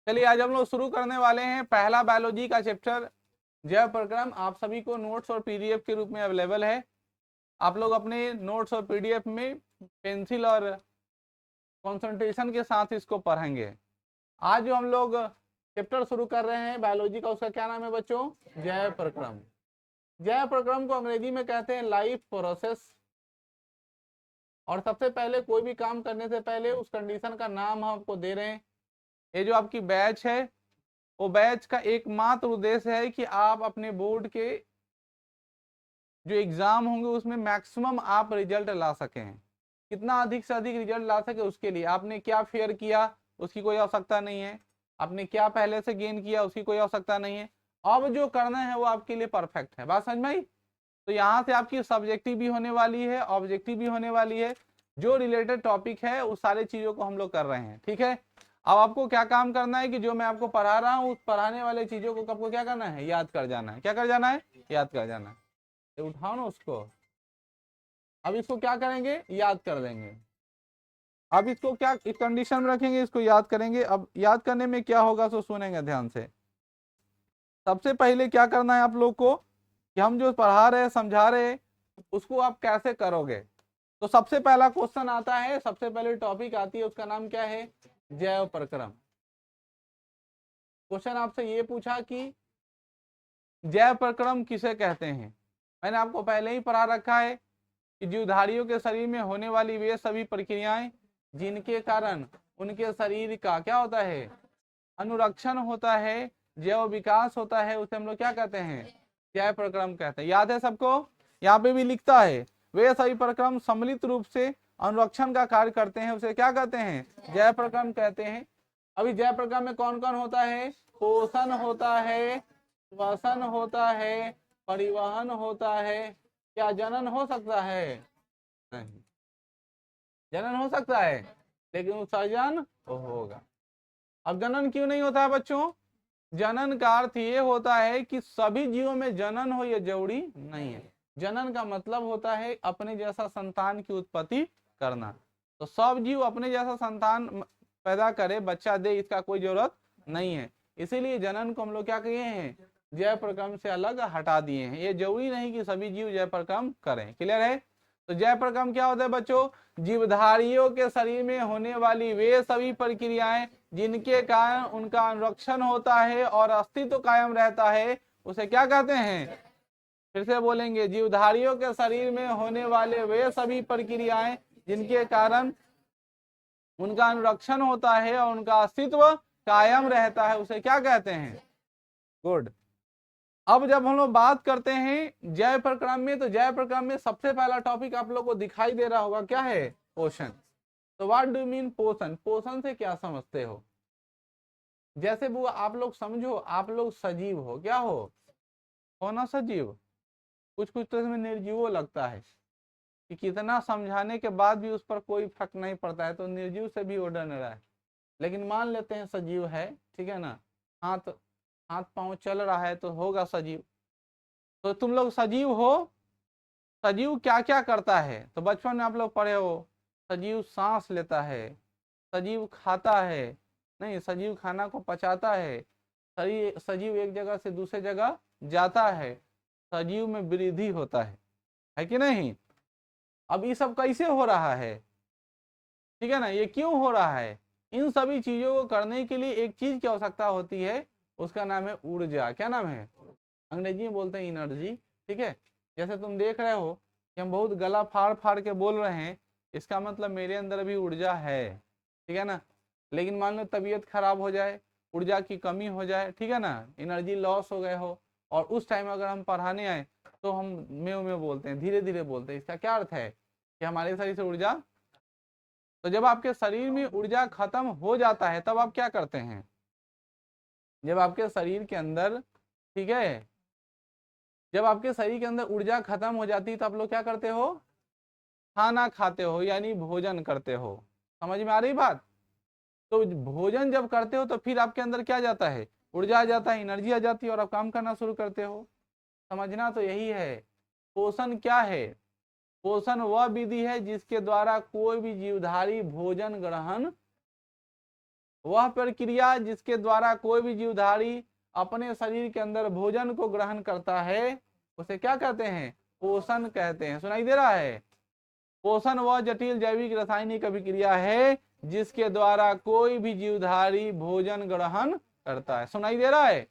चलिए आज हम लोग शुरू करने वाले हैं पहला बायोलॉजी का चैप्टर जैव प्रक्रम। आप सभी को नोट्स और पीडीएफ के रूप में अवेलेबल है। आप लोग अपने नोट्स और पीडीएफ में पेंसिल और कंसंट्रेशन के साथ इसको पढ़ेंगे। आज जो हम लोग चैप्टर शुरू कर रहे हैं बायोलॉजी का, उसका क्या नाम है बच्चों? जैव प्रक्रम। जैव प्रक्रम को अंग्रेजी में कहते हैं लाइफ प्रोसेस। और सबसे पहले कोई भी काम करने से पहले उस कंडीशन का नाम हम आपको दे रहे हैं। ये जो आपकी बैच है, वो बैच का एकमात्र उद्देश्य है कि आप अपने बोर्ड के जो एग्जाम होंगे उसमें मैक्सिमम आप रिजल्ट ला सकें। कितना अधिक से अधिक रिजल्ट ला सके उसके लिए आपने क्या फेयर किया उसकी कोई आवश्यकता नहीं है, आपने क्या पहले से गेन किया उसकी कोई आवश्यकता नहीं है। अब जो करना है वो आपके लिए परफेक्ट है। बात समझ में आई? तो यहाँ से आपकी सब्जेक्टिव भी होने वाली है, ऑब्जेक्टिव भी होने वाली है। जो रिलेटेड टॉपिक है उस सारे चीजों को हम लोग कर रहे हैं। ठीक है, अब आपको क्या काम करना है कि जो मैं आपको पढ़ा रहा हूँ उस पढ़ाने वाले चीजों को आपको क्या करना है? याद कर जाना है। क्या कर जाना है? याद कर जाना है। तो उठाओ ना उसको। अब इसको क्या करेंगे? याद कर देंगे। अब इसको क्या इस कंडीशन में रखेंगे, इसको याद करेंगे। अब याद करने में क्या होगा तो सुनेंगे ध्यान से। सबसे पहले क्या करना है आप लोग को कि हम जो पढ़ा रहे हैं समझा रहे हैं उसको आप कैसे करोगे। तो सबसे पहला क्वेश्चन आता है, सबसे पहले टॉपिक आती है, उसका नाम क्या है? जैव प्रक्रम। क्वेश्चन आपसे ये पूछा कि जैव प्रक्रम किसे कहते हैं। मैंने आपको पहले ही पढ़ा रखा है कि जीवधारियों के शरीर में होने वाली वे सभी प्रक्रियाएं जिनके कारण उनके शरीर का क्या होता है? अनुरक्षण होता है, जैव विकास होता है, उसे हम लोग क्या कहते हैं? जैव प्रक्रम कहते हैं। याद है सबको? यहाँ पे भी लिखता है वे सभी प्रक्रम सम्मिलित रूप से अनुरक्षण का कार्य करते हैं, उसे क्या कहते हैं? जैव प्रक्रम कहते हैं। अभी जैव प्रक्रम में कौन कौन होता है? पोषण होता है, श्वसन होता है, परिवहन होता है। क्या जनन हो सकता है? नहीं, जनन हो सकता है लेकिन उत्सर्जन होगा। अब जनन क्यों नहीं होता है बच्चों? जनन का अर्थ ये होता है कि सभी जीवों में जनन हो ये जरूरी नहीं है। जनन का मतलब होता है अपने जैसा संतान की उत्पत्ति करना। तो सब जीव अपने जैसा संतान पैदा करे, बच्चा दे, इसका कोई जरूरत नहीं है। इसीलिए जनन को हम लोग क्या किए हैं? जैव प्रक्रम से अलग हटा दिए हैं। ये जरूरी नहीं कि सभी जीव जैव प्रक्रम करें। क्लियर है? तो जैव प्रक्रम क्या होता है बच्चों? जीवधारियों के शरीर में होने वाली वे सभी प्रक्रियाएं जिनके कारण उनका अनुरक्षण होता है और अस्तित्व कायम रहता है, उसे क्या कहते हैं? फिर से बोलेंगे, जीवधारियों के शरीर में होने वाले वे सभी प्रक्रियाएं जिनके कारण उनका अनुरक्षण होता है और उनका अस्तित्व कायम रहता है, उसे क्या कहते हैं? गुड। अब जब हम लोग बात करते हैं जैव प्रक्रम में, तो जैव प्रक्रम में सबसे पहला टॉपिक आप लोग को दिखाई दे रहा होगा, क्या है? पोषण। तो व्हाट डू मीन पोषण? पोषण से क्या समझते हो? जैसे वो आप लोग समझो, आप लोग सजीव हो, क्या हो ना सजीव। कुछ कुछ तो इसमें निर्जीव लगता है कि कितना समझाने के बाद भी उस पर कोई फर्क नहीं पड़ता है, तो निर्जीव से भी वो डर रहा है। लेकिन मान लेते हैं सजीव है, ठीक है ना, हाथ हाथ पांव चल रहा है तो होगा सजीव। तो तुम लोग सजीव हो। सजीव क्या क्या करता है? तो बचपन में आप लोग पढ़े हो, सजीव सांस लेता है, सजीव खाता है, नहीं सजीव खाना को पचाता है, सजीव एक जगह से दूसरे जगह जाता है, सजीव में वृद्धि होता है कि नहीं? अब ये सब कैसे हो रहा है? ठीक है ना, ये क्यों हो रहा है? इन सभी चीजों को करने के लिए एक चीज की आवश्यकता होती है, उसका नाम है ऊर्जा। क्या नाम है? अंग्रेजी में बोलते हैं एनर्जी। ठीक है, जैसे तुम देख रहे हो कि हम बहुत गला फाड़ फाड़ के बोल रहे हैं, इसका मतलब मेरे अंदर भी ऊर्जा है। ठीक है ना, लेकिन मान लो तबीयत खराब हो जाए, ऊर्जा की कमी हो जाए, ठीक है ना, एनर्जी लॉस हो गए हो, और उस टाइम अगर हम पढ़ाने आए तो हम म्यों म्यों बोलते हैं, धीरे धीरे बोलते हैं। इसका क्या अर्थ है? कि हमारे शरीर से ऊर्जा, तो जब आपके शरीर में ऊर्जा खत्म हो जाता है तब आप क्या करते हैं? जब आपके शरीर के अंदर, ठीक है, जब आपके शरीर के अंदर ऊर्जा खत्म हो जाती है तो आप लोग क्या करते हो? खाना खाते हो, यानी भोजन करते हो। समझ में आ रही बात? तो भोजन जब करते हो तो फिर आपके अंदर क्या जाता है? ऊर्जा आ जाता है, एनर्जी आ जाती है और आप काम करना शुरू करते हो। समझना तो यही है। पोषण क्या है? पोषण वह विधि है जिसके द्वारा कोई भी जीवधारी भोजन ग्रहण वह प्रक्रिया जिसके द्वारा कोई भी जीवधारी अपने शरीर के अंदर भोजन को ग्रहण करता है उसे क्या कहते हैं? पोषण कहते हैं। सुनाई दे रहा है? पोषण वह जटिल जैविक रासायनिक अभिक्रिया है जिसके द्वारा कोई भी जीवधारी भोजन ग्रहण करता है। सुनाई दे रहा है?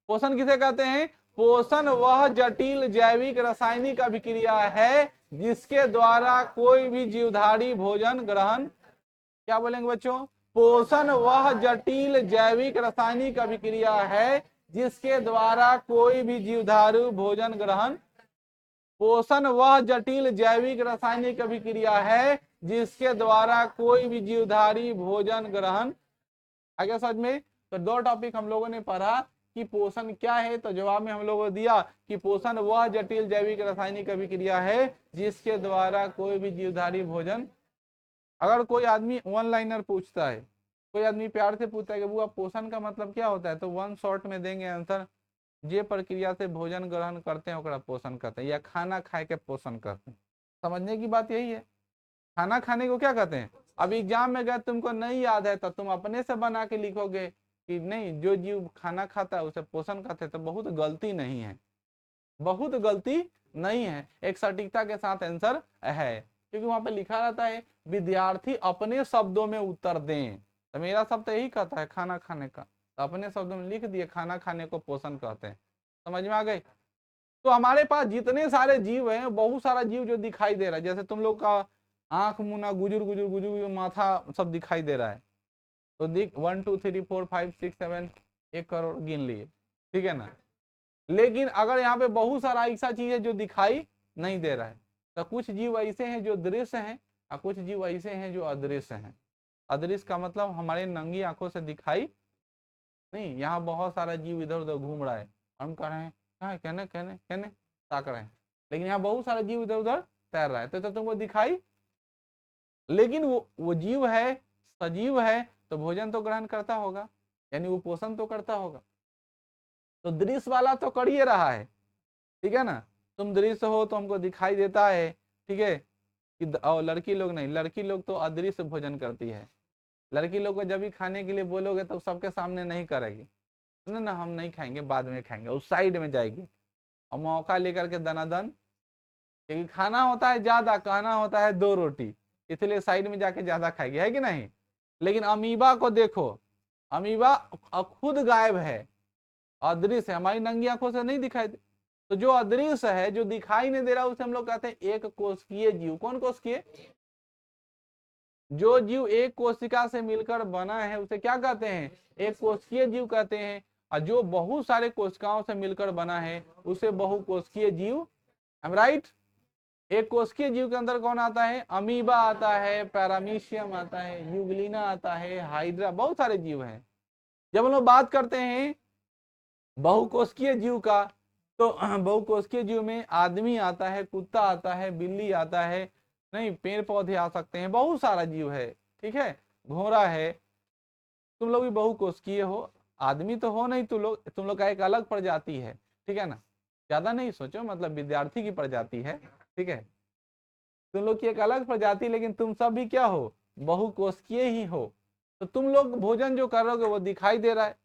पोषण किसे कहते हैं? पोषण वह जटिल जैविक रासायनिक अभिक्रिया है जिसके द्वारा कोई भी जीवधारी भोजन ग्रहण, क्या बोलेंगे बच्चों? पोषण वह जटिल जैविक रासायनिक अभिक्रिया है जिसके द्वारा कोई भी जीवधारू भोजन ग्रहण, पोषण वह जटिल जैविक रासायनिक अभिक्रिया है जिसके द्वारा कोई भी जीवधारी भोजन ग्रहण। आगे समझ में? तो दो टॉपिक हम लोगों ने पढ़ा कि पोषण क्या है, तो जवाब में हम लोगों ने दिया कि पोषण वह जटिल जैविक रासायनिक अभिक्रिया है जिसके द्वारा कोई भी जीवधारी भोजन। अगर कोई आदमी वन लाइनर पूछता है, कोई आदमी प्यार से पूछता है कि वो पोषण का मतलब क्या होता है, तो वन शॉर्ट में देंगे आंसर, जे प्रक्रिया से भोजन ग्रहण करते हैं ओकरा पोषण कहते हैं, या खाना खाए के पोषण कहते हैं। समझने की बात यही है। खाना खाने को क्या कहते हैं? अब एग्जाम में गए तुमको नहीं याद है तो तुम अपने से बना के लिखोगे कि नहीं जो जीव खाना खाता है उसे पोषण कहते हैं, तो बहुत गलती नहीं है, बहुत गलती नहीं है, एक सटीकता के साथ आंसर है, क्योंकि वहां पे लिखा रहता है विद्यार्थी अपने शब्दों में उत्तर दें। तो मेरा शब्द यही कहता है खाना खाने का, तो अपने शब्दों में लिख दिए खाना खाने को पोषण कहते हैं। समझ में आ गई? तो हमारे पास जितने सारे जीव हैं, बहुत सारा जीव जो दिखाई दे रहा है, जैसे तुम लोग का आंख मुना गुजुर गुजुर गुजुर माथा सब दिखाई दे रहा है, तो देख 1 2 3 4 5 6 7 1 करोड़ गिन लिए, ठीक है ना। लेकिन अगर यहाँ पे बहुत सारा ऐसा चीज है जो दिखाई नहीं दे रहा है, तो कुछ जीव ऐसे हैं जो दृश्य हैं और कुछ जीव ऐसे हैं जो अदृश्य हैं। अदृश्य का मतलब हमारे नंगी आंखों से दिखाई नहीं। यहाँ बहुत सारा जीव इधर उधर घूम रहा है, हम कह रहे हैं कहाँ कहने कहने कहने ताक रहे हैं, लेकिन यहाँ बहुत सारा जीव इधर उधर तैर रहा है, तो तुमको दिखाई, लेकिन वो जीव है, सजीव है, तो भोजन तो ग्रहण करता होगा, यानी वो पोषण तो करता होगा। तो दृश्य वाला तो कर ही रहा है, ठीक है ना। तुम दृश्य हो तो हमको दिखाई देता है, ठीक है कि, और लड़की लोग नहीं, लड़की लोग तो अदृश्य भोजन करती है। लड़की लोग को जब भी खाने के लिए बोलोगे तो सबके सामने नहीं करेगी, ना हम नहीं खाएंगे, बाद में खाएंगे, उस साइड में जाएगी और मौका लेकर के दनादन, क्योंकि खाना होता है ज्यादा, कहना होता है 2 रोटी, इसलिए साइड में जाके ज्यादा खाएगी, है कि नहीं। लेकिन अमीबा को देखो, अमीबा खुद गायब है, अदृश्य है, हमारी नंगी आंखों से नहीं दिखाई दे। तो जो अदृश्य है, जो दिखाई नहीं दे रहा, उसे हम लोग कहते हैं एक कोशिकीय जीव। कौन कोशिकीय? जो जीव एक कोशिका से मिलकर बना है उसे क्या कहते हैं? एक कोशिकीय जीव कहते हैं। और जो बहुत सारे कोशिकाओं से मिलकर बना है उसे बहुकोशिकीय जीव। I am right? एक कोशिकीय जीव के अंदर कौन आता है? अमीबा आता है, पैरामीशियम आता है, यूग्लिना आता है, हाइड्रा, बहुत सारे जीव हैं। जब हम लोग बात करते हैं बहुकोशिकीय जीव का, तो बहुकोशिकीय जीव में आदमी आता है, कुत्ता आता है, बिल्ली आता है, नहीं पेड़ पौधे आ सकते हैं, बहुत सारा जीव है, ठीक है, घोड़ा है। तुम लोग भी बहुकोशिकीय हो, आदमी तो हो नहीं, तुम लोग का एक अलग प्रजाति है, ठीक है ना, ज्यादा नहीं सोचो, मतलब विद्यार्थी की प्रजाति है, ठीक है, तुम लोग की एक अलग प्रजाति, लेकिन तुम सब भी क्या हो? बहुकोशिकीय ही हो। तो तुम लोग भोजन जो कर रहे हो वो दिखाई दे रहा है,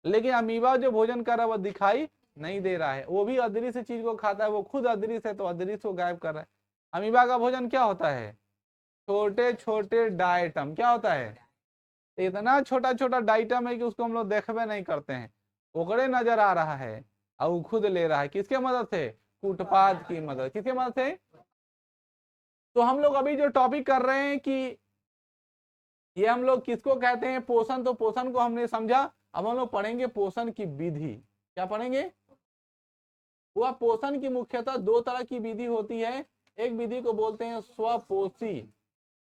लेकिन अमीबा जो भोजन कर रहा है वो दिखाई नहीं दे रहा है, वो भी अदृश्य चीज को खाता है, वो खुद अदृश्य है तो अदृश्य को गायब कर रहा है। अमीबा का भोजन क्या होता है? छोटे छोटे डाइटम। क्या होता है? इतना छोटा छोटा डाइटम है कि उसको हम लोग देखबे नहीं करते हैं, ओकरे नजर आ रहा है और वो खुद ले रहा है, किसके मदद से? कूटपाद की मदद। किसके मदद से? तो हम लोग अभी जो टॉपिक कर रहे हैं कि ये हम लोग किसको कहते हैं? पोषण। तो पोषण को हमने समझा, अब हम लोग पढ़ेंगे पोषण की विधि। क्या पढ़ेंगे? वह पोषण की मुख्यतः 2 तरह की विधि होती है। एक विधि को बोलते हैं स्वपोषी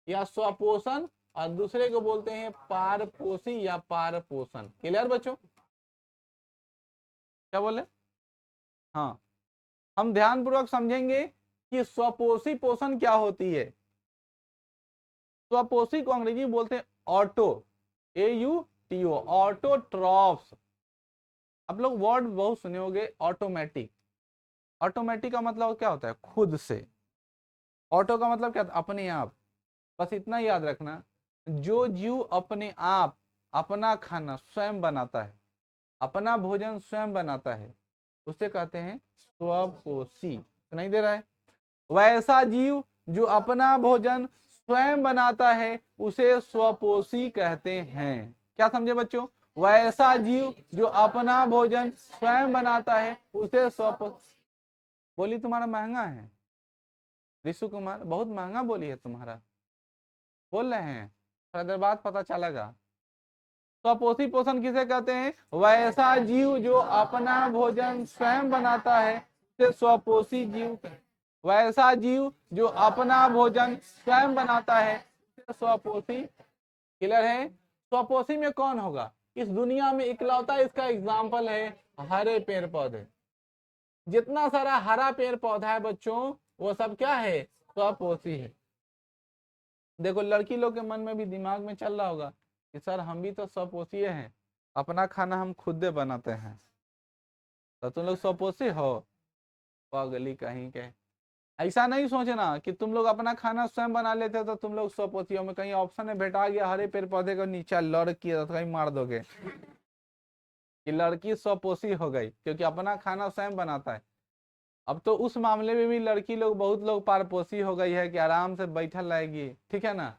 या स्वपोषण, और दूसरे को बोलते हैं पारपोषी या पारपोषण। क्लियर बच्चों? क्या बोले? हाँ, हम ध्यानपूर्वक समझेंगे कि स्वपोषी पोषण क्या होती है। स्वपोषी को अंग्रेजी बोलते हैं ऑटो, AUTO, ऑटोट्रॉफ्स। आप लोग वर्ड बहुत सुने होंगे, ऑटोमेटिक। ऑटोमेटिक का मतलब क्या होता है? खुद से। ऑटो का मतलब क्या? अपने आप। बस इतना याद रखना, जो जीव अपने आप अपना खाना स्वयं बनाता है, अपना भोजन स्वयं बनाता है, उसे कहते हैं स्वपोषी। सुनाई दे रहा है? वैसा जीव जो अपना भोजन स्वयं बनाता है उसे स्वपोषी कहते हैं। क्या समझे बच्चों? वैसा जीव जो अपना भोजन स्वयं बनाता है उसे स्वपोषी। बोली तुम्हारा महंगा है ऋषु कुमार, बहुत महंगा बोली है तुम्हारा, बोल रहे हैं, थोड़ा देर बाद पता चलेगा। स्वपोषी पोषण किसे कहते हैं? वैसा जीव जो अपना भोजन स्वयं बनाता है उसे स्वपोषी जीव कहते हैं। वैसा जीव जो अपना भोजन स्वयं बनाता है उसे स्वपोषी। क्लियर है? स्वपोषी में कौन होगा? इस दुनिया में इकलौता इसका एग्जाम्पल है हरे पेड़ पौधे। जितना सारा हरा पेड़ पौधा है बच्चों वो सब क्या है? स्वपोषी है। देखो लड़की लोग के मन में भी दिमाग में चल रहा होगा कि सर हम भी तो स्वपोषी हैं, अपना खाना हम खुद से बनाते हैं, तो तुम लोग स्वपोषी हो? पागली कहीं के। ऐसा नहीं सोचना कि तुम लोग अपना खाना स्वयं बना लेते हो तो तुम लोग स्वपोषी हो। में कहीं ऑप्शन में भेटा गया हरे पेड़ पौधे को नीचे लड़की तो कहीं मार दोगे कि लड़की स्वपोषी हो गई क्योंकि अपना खाना स्वयं बनाता है। अब तो उस मामले में भी लड़की लोग, बहुत लोग पारपोषी हो गई है कि आराम से बैठल रहेगी, ठीक है ना,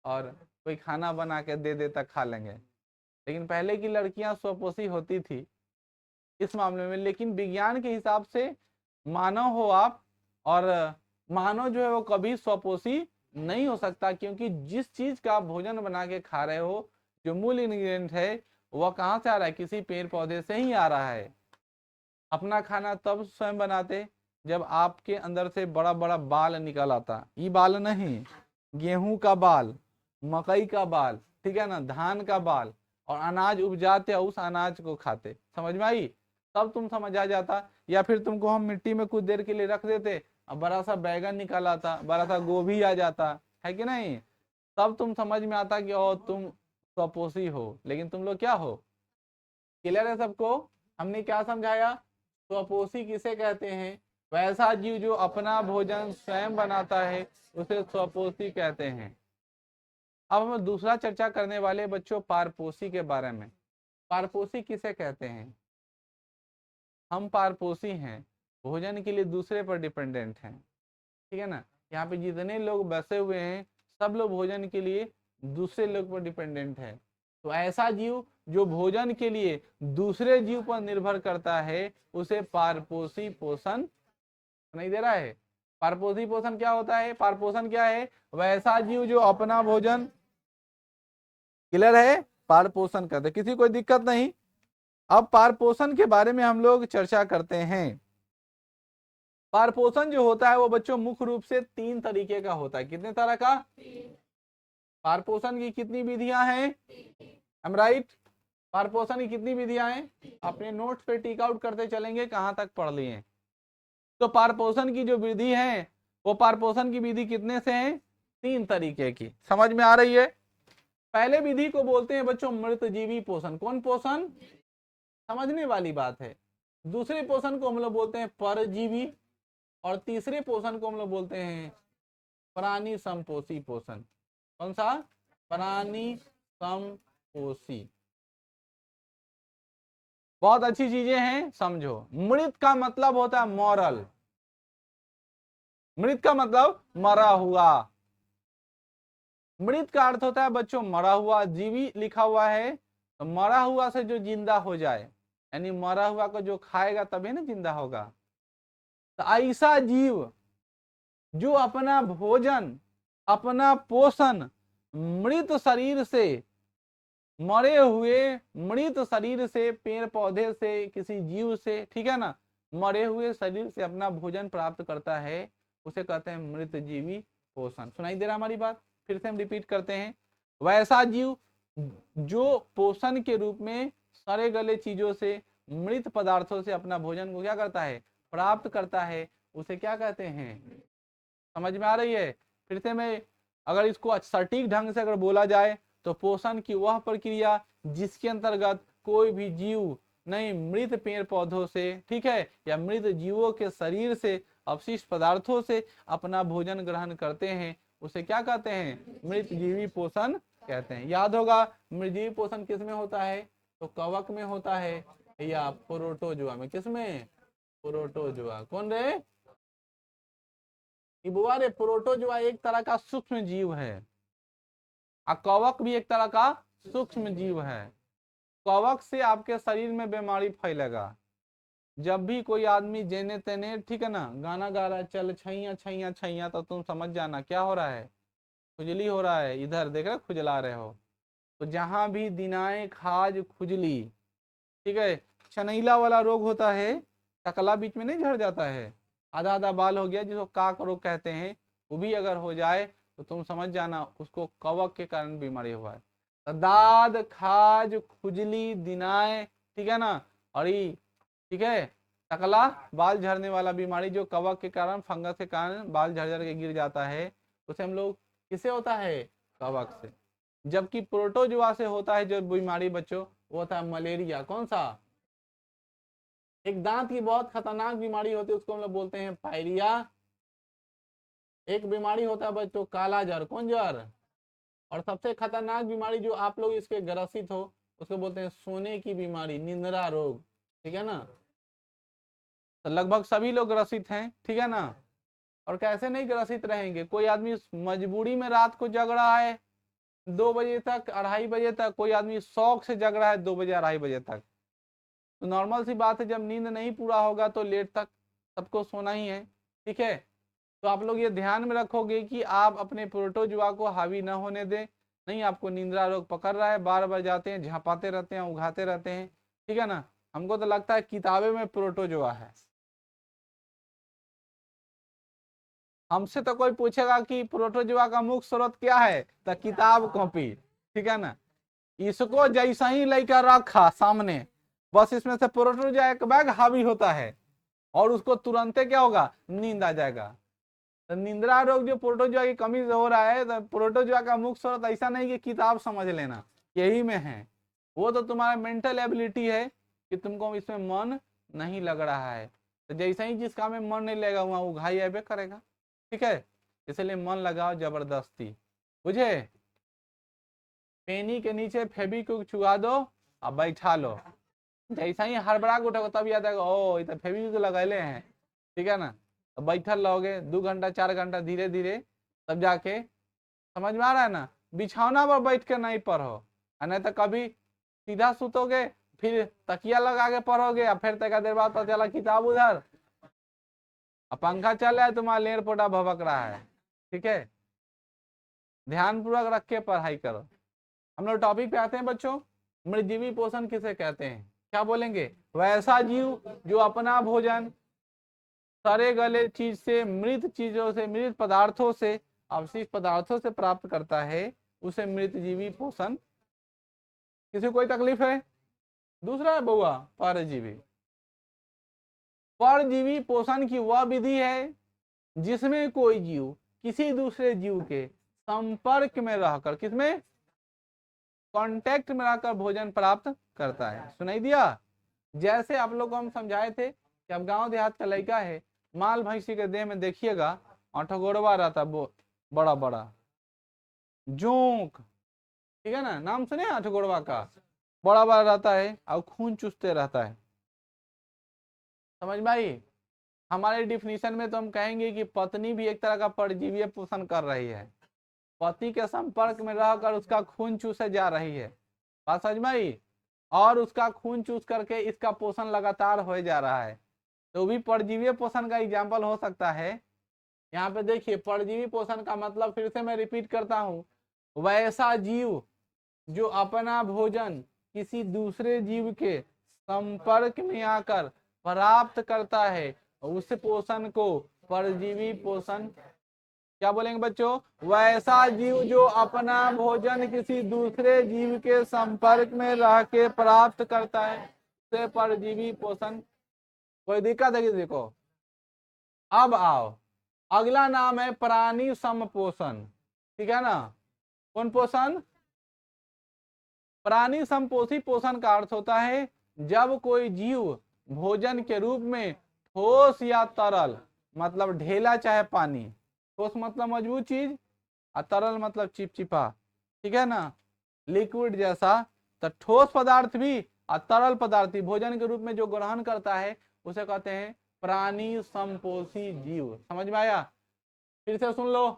और कोई खाना बना के दे देता खा लेंगे। लेकिन पहले की लड़कियां स्वपोषी होती थी इस मामले में। लेकिन विज्ञान के हिसाब से मानव हो आप और मानव जो है वो कभी स्वपोषी नहीं हो सकता, क्योंकि जिस चीज का आप भोजन बना के खा रहे हो, जो मूल इंग्रेडिएंट है वह कहाँ से आ रहा है? किसी पेड़ पौधे से ही आ रहा है। अपना खाना तब स्वयं बनाते जब आपके अंदर से बड़ा बड़ा बाल निकल आता। ये बाल नहीं, गेहूं का बाल, मकई का बाल, ठीक है ना, धान का बाल, और अनाज उपजाते और उस अनाज को खाते। समझ में आई? तब तुम समझ आ जाता। या फिर तुमको हम मिट्टी में कुछ देर के लिए रख देते और बड़ा सा बैगन निकल आता, बड़ा सा गोभी आ जाता है कि नहीं, तब तुम समझ में आता कि ओ तुम स्वपोषी हो। लेकिन तुम लोग क्या हो? क्लियर है सबको? हमने क्या समझाया? स्वपोषी किसे कहते हैं? वैसा जीव जो अपना भोजन स्वयं बनाता है उसे स्वपोषी कहते हैं। अब हम दूसरा चर्चा करने वाले बच्चों पारपोषी के बारे में। पारपोषी किसे कहते हैं? हम पारपोषी हैं, भोजन के लिए दूसरे पर डिपेंडेंट हैं, ठीक है ना। यहाँ पे जितने लोग बसे हुए हैं सब लोग भोजन के लिए दूसरे लोग पर डिपेंडेंट है। तो ऐसा जीव जो भोजन के लिए दूसरे जीव पर निर्भर करता है उसे पारपोषी पोषण। नहीं दे रहा है? पारपोषी पोषण क्या होता है? पारपोषण क्या है? वैसा जीव जो अपना भोजन, क्लियर है, पारपोषण करते, किसी कोई दिक्कत नहीं। अब पारपोषण के बारे में हम लोग चर्चा करते हैं। पारपोषण जो होता है वो बच्चों मुख्य रूप से 3 तरीके का होता है। कितने तरह का? पारपोषण की कितनी विधियां हैं? I am right? पारपोषण की कितनी विधियां हैं? अपने नोट्स पे टिक आउट करते चलेंगे कहां तक पढ़ लिए। तो पारपोषण की जो विधि है वो पारपोषण की विधि कितने से है? 3 तरीके की। समझ में आ रही है? पहले विधि को बोलते हैं बच्चों मृतजीवी पोषण। कौन पोषण? समझने वाली बात है। दूसरे पोषण को हम लोग बोलते हैं परजीवी, और तीसरे पोषण को हम लोग बोलते हैं प्राणी समपोषी पोषण। कौन सा? प्राणी समपोषी। बहुत अच्छी चीजें हैं, समझो। मृत का मतलब होता है मॉरल। मृत का मतलब मरा हुआ। मृत का अर्थ होता है बच्चों मरा हुआ। जीवी लिखा हुआ है तो मरा हुआ से जो जिंदा हो जाए, यानी मरा हुआ को जो खाएगा तभी ना जिंदा होगा। तो ऐसा जीव जो अपना भोजन, अपना पोषण मृत शरीर से, मरे हुए मृत शरीर से, पेड़ पौधे से, किसी जीव से, ठीक है ना, मरे हुए शरीर से अपना भोजन प्राप्त करता है उसे कहते हैं मृतजीवी पोषण। सुनाई दे रहा हमारी बात? फिर से हम रिपीट करते हैं। वैसा जीव जो पोषण के रूप में सड़े गले चीजों से, मृत पदार्थों से अपना भोजन को क्या करता है? प्राप्त करता है, उसे क्या कहते हैं? समझ में आ रही है? फिर से मैं अगर इसको सटीक ढंग से अगर बोला जाए तो पोषण की वह प्रक्रिया जिसके अंतर्गत कोई भी जीव नहीं मृत पेड़ पौधों से, ठीक है, या मृत जीवों के शरीर से, अवशिष्ट पदार्थों से अपना भोजन ग्रहण करते हैं, उसे क्या कहते हैं? मृतजीवी पोषण कहते हैं। याद होगा मृजीवी पोषण किस में होता है, तो कवक में होता है या प्रोटोजुआ में। किसमें, प्रोटोजुआ। कौन रे, बुआ रे, प्रोटोजुआ एक तरह का सूक्ष्म जीव है और कवक भी एक तरह का सूक्ष्म जीव है। कवक से आपके शरीर में बीमारी फैलेगा। जब भी कोई आदमी जेने तेने, ठीक है ना, गाना गा रहा है, चल छैया छैया छैया, तो तुम समझ जाना क्या हो रहा है, खुजली हो रहा है। इधर देख रहे, खुजला रहे हो। तो जहां भी दिनाए, खाज, खुजली, ठीक है, छनैला वाला रोग होता है, टकला बीच में नहीं झड़ जाता है, आधा आधा बाल हो गया, जिसको काक रोग कहते हैं, वो भी अगर हो जाए तो तुम समझ जाना उसको कवक के कारण बीमारी हुआ है। तो दाद, खाज, खुजली, दिनाए, ठीक है ना, और ठीक है, टकला, बाल झड़ने वाला बीमारी जो कवक के कारण, फंगस के कारण बाल झड़ झड़ के गिर जाता है, उसे हम लोग किससे होता है, कवक से। जबकि प्रोटोजुआ से होता है जो बीमारी बच्चों, वो होता है मलेरिया। कौन सा, एक दांत की बहुत खतरनाक बीमारी होती है, उसको हम लोग बोलते हैं पायरिया। एक बीमारी होता है बच्चों काला जर। कौन जर, और सबसे खतरनाक बीमारी जो आप लोग इसके ग्रसित हो, उसको बोलते हैं सोने की बीमारी, निंद्रा रोग, ठीक है ना। तो लगभग सभी लोग ग्रसित हैं, ठीक है ना। और कैसे नहीं ग्रसित रहेंगे, कोई आदमी मजबूरी में रात को जग रहा है 2 बजे तक, 2:30 बजे तक, कोई आदमी शौक से जग रहा है 2 बजे, 2:30 बजे तक। तो नॉर्मल सी बात है, जब नींद नहीं पूरा होगा तो लेट तक सबको सोना ही है, ठीक है। तो आप लोग ये ध्यान में रखोगे कि आप अपने प्रोटोजुआ को हावी न होने दें। नहीं, आपको निंद्रा रोग पकड़ रहा है, बार बार जाते हैं, झापाते रहते हैं, उघाते रहते हैं, ठीक है ना। हमको तो लगता है किताबें में प्रोटोजुआ है। हमसे तो कोई पूछेगा कि प्रोटोजुआ का मुख्य स्रोत क्या है, तो किताब कॉपी, ठीक है ना। इसको जैसा ही लेकर रखा सामने, बस इसमें से प्रोटोजुआ एक बैग हावी होता है और उसको तुरंत क्या होगा, नींद आ जाएगा। तो निंद्रा रोग जो प्रोटोजुआ की कमी से हो रहा है, तो प्रोटोजुआ का मुख्य स्रोत ऐसा नहीं कि किताब समझ लेना यही में है, वो तो तुम्हारा मेंटल एबिलिटी है कि तुमको इसमें मन नहीं लग रहा है। तो जैसे ही जिस काम में मन नहीं लगेगा वहां वो घाई ऐबे करेगा, ठीक है। इसलिए मन लगाओ जबरदस्ती, बुझे। पेनी के नीचे फेविक्विक छुआ दो और बैठा लो, जैसा ही हड़बड़ा के उठोगे तब याद आएगा, ओ ये तो फेविक्विक लगैले हैं, ठीक है ना। तो बैठल रहोगे 2 घंटा 4 घंटा, धीरे धीरे तब जाके समझ में आ रहा है ना। बिछौना पर बैठ के नहीं पढ़ो, नहीं तो कभी सीधा सुतोगे, फिर तकिया लगा के पढ़ोगे, और फिर तक देर बाद पता चला किताब उधर, और पंखा चल रहा है, तुम्हारा लेर पोटा भभक रहा है, ठीक है। ध्यान पूर्वक रख के पढ़ाई करो। हम लोग टॉपिक पे आते हैं बच्चों, मृतजीवी पोषण किसे कहते हैं। क्या बोलेंगे, वैसा जीव जो अपना भोजन सड़े गले चीज से, मृत चीजों से, मृत पदार्थों से, अवशिष्ट पदार्थों से प्राप्त करता है, उसे मृतजीवी पोषण। किसी कोई तकलीफ है, दूसरा है बउआ परजीवी। परजीवी पोषण की वह विधि है जिसमें कोई जीव किसी दूसरे जीव के संपर्क में रहकर, किसमें, कांटेक्ट में रहकर भोजन प्राप्त करता है। सुनाई दिया। जैसे आप लोग को हम समझाए थे कि अब गांव देहात का लड़का है, माल भैंसी के देह में देखिएगा अठगोड़वा रहता, बड़ा बड़ा जोंक, ठीक है ना, नाम सुने अठगोड़वा का, बड़ा बड़ा रहता है और खून चूसते रहता है। समझ में आई। हमारे डिफिनीशन में तो हम कहेंगे कि पत्नी भी एक तरह का परजीवी पोषण कर रही है, पति के संपर्क में रहकर उसका खून चूसे जा रही है, बात समझ में आई। और उसका खून चूस करके इसका पोषण लगातार हो जा रहा है, तो भी परजीवी पोषण का एग्जाम्पल हो सकता है। यहाँ पे देखिए, परजीवी पोषण का मतलब, फिर से मैं रिपीट करता हूँ, वैसा जीव जो अपना भोजन किसी दूसरे जीव के संपर्क में आकर प्राप्त करता है, उस पोषण को परजीवी पोषण। क्या बोलेंगे बच्चों, वैसा जीव जो अपना भोजन किसी दूसरे जीव के संपर्क में रह के प्राप्त करता है, उसे परजीवी पोषण। कोई दिक्कत है किसी को। अब आओ, अगला नाम है प्राणी समपोषण, ठीक है ना। कौन पोषण, प्राणी समपोषी पोषण का अर्थ होता है जब कोई जीव भोजन के रूप में ठोस या तरल, मतलब ढेला चाहे पानी, ठोस मतलब मजबूत चीज और तरल मतलब चिपचिपा, ठीक है ना, लिक्विड जैसा। तो ठोस पदार्थ भी और तरल पदार्थ भी भोजन के रूप में जो ग्रहण करता है उसे कहते हैं प्राणी संपोषी जीव। समझ में आया? फिर से सुन लो,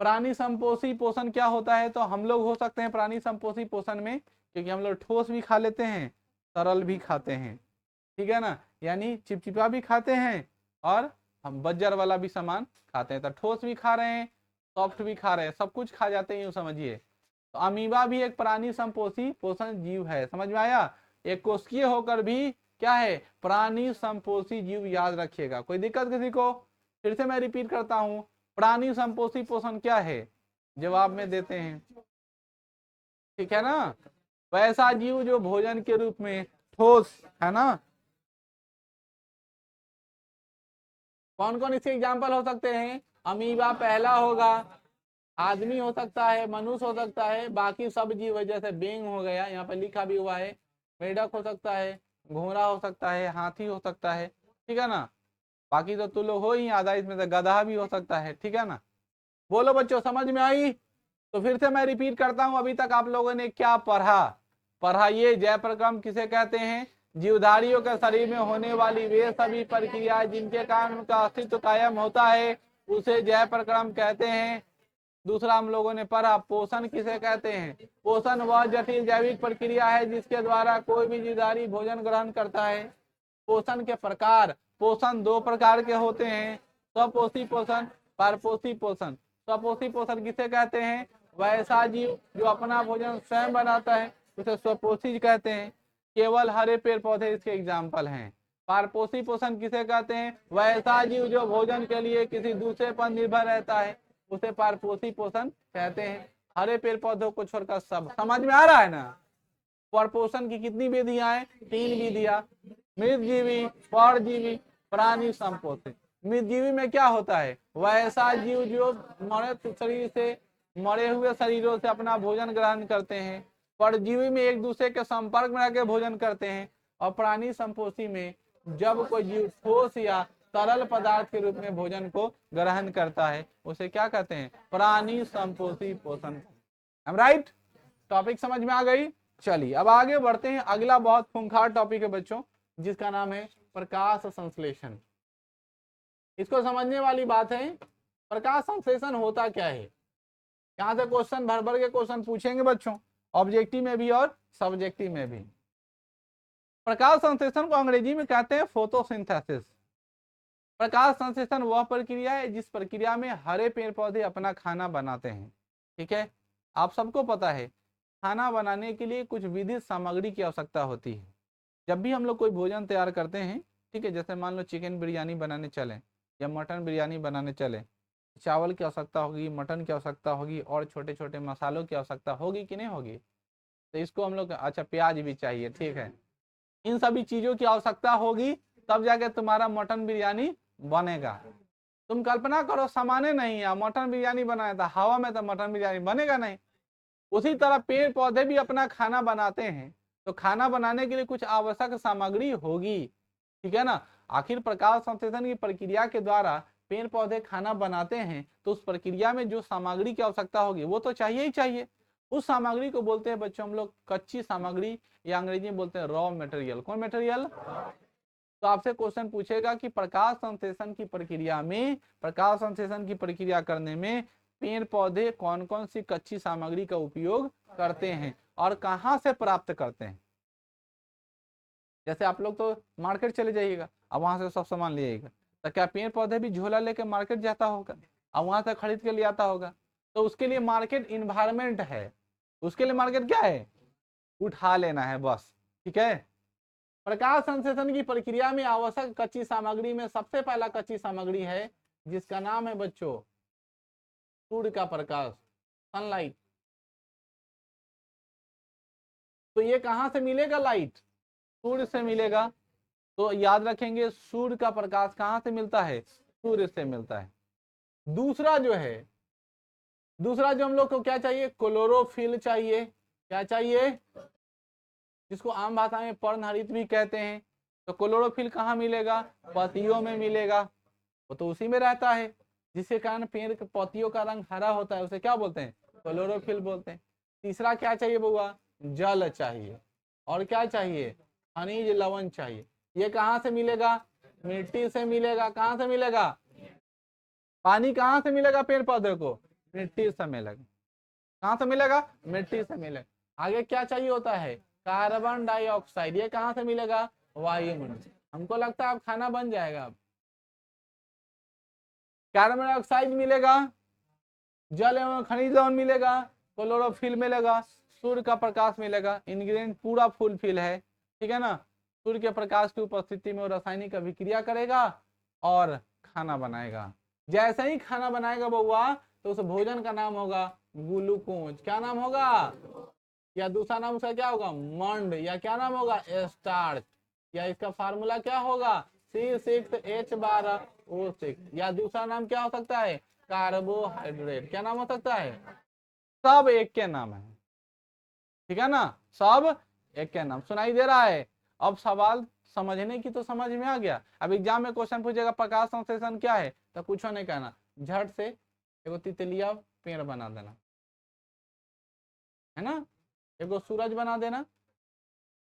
प्राणी संपोषी पोषण क्या होता है? तो हम लोग हो सकते हैं प्राणी संपोषी पोषण में, क्योंकि हम लोग ठोस भी खा लेते हैं, तरल भी खाते हैं, ठीक है ना, यानी चिपचिपा भी खाते हैं और हम बज्जर वाला भी सामान खाते हैं। तो ठोस भी खा रहे हैं, सॉफ्ट भी खा रहे हैं, सब कुछ खा जाते हैं यूं समझिए। तो अमीबा भी एक प्राणी संपोषी पोषण जीव है। समझ में आया? एक कोशिकीय होकर भी क्या है? प्राणी संपोषी जीव। याद रखिएगा, कोई दिक्कत किसी को? फिर से मैं रिपीट करता हूं, प्राणी संपोषी पोषण क्या है? जवाब में देते हैं, ठीक है ना, वैसा जीव जो भोजन के रूप में ठोस, है ना। कौन कौन इसके एग्जाम्पल हो सकते हैं? अमीबा पहला होगा, आदमी हो सकता है, मनुष्य हो सकता है, बाकी सब जीव है, जैसे बेंग हो गया, यहाँ पे लिखा भी हुआ है, मेढक हो सकता है, घोड़ा हो सकता है, हाथी हो सकता है, ठीक है ना। बाकी तो तुम लोग हो ही आधा, इसमें से गधा भी हो सकता है, ठीक है ना। बोलो बच्चों, समझ में आई? तो फिर से मैं रिपीट करता हूं, अभी तक आप लोगों ने क्या पढ़ा? पढ़ाइए, जय प्रक्रम किसे कहते हैं? जीवधारियों के शरीर में होने वाली वे सभी प्रक्रियाएं जिनके कारण उनका अस्तित्व कायम होता है उसे जय प्रक्रम कहते हैं। दूसरा हम लोगों ने पढ़ा, पोषण किसे कहते हैं? पोषण वह जटिल जैविक प्रक्रिया है जिसके द्वारा कोई भी जीवधारी भोजन ग्रहण करता है। पोषण के प्रकार, पोषण दो प्रकार के होते हैं, स्वपोषी पोषण, परपोषी पोषण। स्वपोषी पोषण किसे कहते हैं? वैसा जीव जो अपना भोजन स्वयं बनाता है उसे स्वपोषी कहते हैं। केवल हरे पेड़ पौधे इसके एग्जाम्पल हैं। परपोषी पोषण किसे कहते हैं? वैसा जीव जो भोजन के लिए किसी दूसरे पर निर्भर रहता है उसे परपोषी पोषण कहते हैं। हरे पेड़ पौधों को छोड़कर सब। समझ में आ रहा है ना? परपोषण की कितनी विधियां हैं? 3 विधियां, मृतजीवी, परजीवी, प्राणी संपोषित। मृतजीवी में क्या होता है? वैसा जीव जो मरे शरीर से, मरे हुए शरीरों से अपना भोजन ग्रहण करते हैं। परजीवी में एक दूसरे के संपर्क में आकर भोजन करते हैं। और प्राणी संपोषी में जब कोई जीव ठोस या तरल पदार्थ के रूप में भोजन को ग्रहण करता है उसे क्या कहते हैं? प्राणी संपोषी पोषण। राइट? टॉपिक समझ में आ गई? चलिए अब आगे बढ़ते हैं। अगला बहुत खूंखार टॉपिक है बच्चों, जिसका नाम है प्रकाश संश्लेषण। इसको समझने वाली बात है, प्रकाश संश्लेषण होता क्या है। यहां से क्वेश्चन भर भर के क्वेश्चन पूछेंगे बच्चों, ऑब्जेक्टिव में भी और सब्जेक्टिव में भी। प्रकाश संश्लेषण को अंग्रेजी में कहते हैं फोटोसिंथेसिस। प्रकाश संश्लेषण वह प्रक्रिया है जिस प्रक्रिया में हरे पेड़ पौधे अपना खाना बनाते हैं। ठीक है, आप सबको पता है खाना बनाने के लिए कुछ विधित सामग्री की आवश्यकता होती है। जब भी हम लोग कोई भोजन तैयार करते हैं, ठीक है, जैसे मान लो चिकन बिरयानी बनाने चले या मटन बिरयानी बनाने चले, चावल की आवश्यकता होगी, मटन की आवश्यकता होगी और छोटे छोटे मसालों की आवश्यकता होगी कि नहीं होगी। तो इसको हम लोग, अच्छा प्याज भी चाहिए, ठीक है, इन सभी चीजों की आवश्यकता होगी तब जाके तुम्हारा मटन बिरयानी बनेगा। तुम कल्पना करो सामान्य नहीं है, मटन बिरयानी बनाया था हवा में, तो मटन बिरयानी बनेगा नहीं। उसी तरह पेड़ पौधे भी अपना खाना बनाते हैं, तो खाना बनाने के लिए कुछ आवश्यक सामग्री होगी, ठीक है ना। आखिर प्रकाश संश्लेषण की प्रक्रिया के द्वारा पेड़ पौधे खाना बनाते हैं, तो उस प्रक्रिया में जो सामग्री की आवश्यकता होगी वो तो चाहिए ही चाहिए। उस सामग्री को बोलते हैं बच्चों हम लोग कच्ची सामग्री, या अंग्रेजी में बोलते हैं रॉ मटेरियल। कौन मटेरियल? तो आपसे क्वेश्चन पूछेगा कि प्रकाश संश्लेषण की प्रक्रिया में, प्रकाश संश्लेषण की प्रक्रिया करने में पेड़ पौधे कौन कौन सी कच्ची सामग्री का उपयोग करते हैं और कहां से प्राप्त करते हैं। जैसे आप लोग तो मार्केट चले जाइएगा, अब वहां से सब सामान ले आइएगा, तो क्या पेड़ पौधे भी झोला लेके मार्केट जाता होगा और वहां से खरीद के ले आता होगा? तो उसके लिए मार्केट इन्वायरमेंट है, उसके लिए मार्केट क्या है? उठा लेना है बस, ठीक है। प्रकाश संश्लेषण की प्रक्रिया में आवश्यक कच्ची सामग्री में सबसे पहला कच्ची सामग्री है जिसका नाम है बच्चों सूर्य का प्रकाश, सनलाइट। तो ये कहां से मिलेगा लाइट? सूर्य से मिलेगा। तो याद रखेंगे सूर्य का प्रकाश कहां से मिलता है? सूर्य से मिलता है। दूसरा जो है, दूसरा जो हम लोग को क्या चाहिए? क्लोरोफिल चाहिए। क्या चाहिए? जिसको आम भाषा में पर्णहरित भी कहते हैं। तो क्लोरोफिल कहाँ मिलेगा? पत्तियों में मिलेगा। वो तो उसी में रहता है, जिसके कारण पेड़ के पत्तियों का रंग हरा होता है, उसे क्या बोलते हैं? क्लोरोफिल बोलते हैं। तीसरा क्या चाहिए बउआ, जल चाहिए, और क्या चाहिए, खनिज लवण चाहिए। ये कहाँ से मिलेगा, मिट्टी से मिलेगा। कहाँ से मिलेगा, पानी कहाँ से मिलेगा पेड़ पौधे को, मिट्टी से मिलेगा। कहाँ से मिलेगा, मिट्टी से मिलेगा। आगे क्या चाहिए होता है, कार्बन डाइऑक्साइड। ये कहाँ से मिलेगा, वायुमंडल। हमको लगता है अब खाना बन जाएगा। अब कार्बन डाइऑक्साइड मिलेगा, जल एवं खनिज लवण मिलेगा, क्लोरोफिल मिलेगा, सूर्य का प्रकाश मिलेगा। इंग्रेडिएंट पूरा फुलफिल है, ठीक है ना। सूर्य के प्रकाश की उपस्थिति में वो रासायनिक अभिक्रिया करेगा और खाना बनाएगा। जैसे ही खाना बनाएगा बउआ, तो उस भोजन का नाम होगा ग्लूकोज। क्या नाम होगा, या दूसरा नाम उसका क्या होगा, मंड, या क्या नाम होगा, स्टार्च, या इसका फार्मूला क्या होगा, C6H12O6, या दूसरा नाम क्या हो सकता है, कार्बोहाइड्रेट। क्या नाम हो सकता है, सब एक के नाम है, ठीक है ना, सब एक के नाम। सुनाई दे रहा है। अब सवाल समझने की तो समझ में आ गया। अब एग्जाम में क्वेश्चन पूछेगा प्रकाश संश्लेषण क्या है, तो कुछ नहीं कहना, झट से एगो तितलिया पेड़ बना देना, है ना, एगो सूरज बना देना,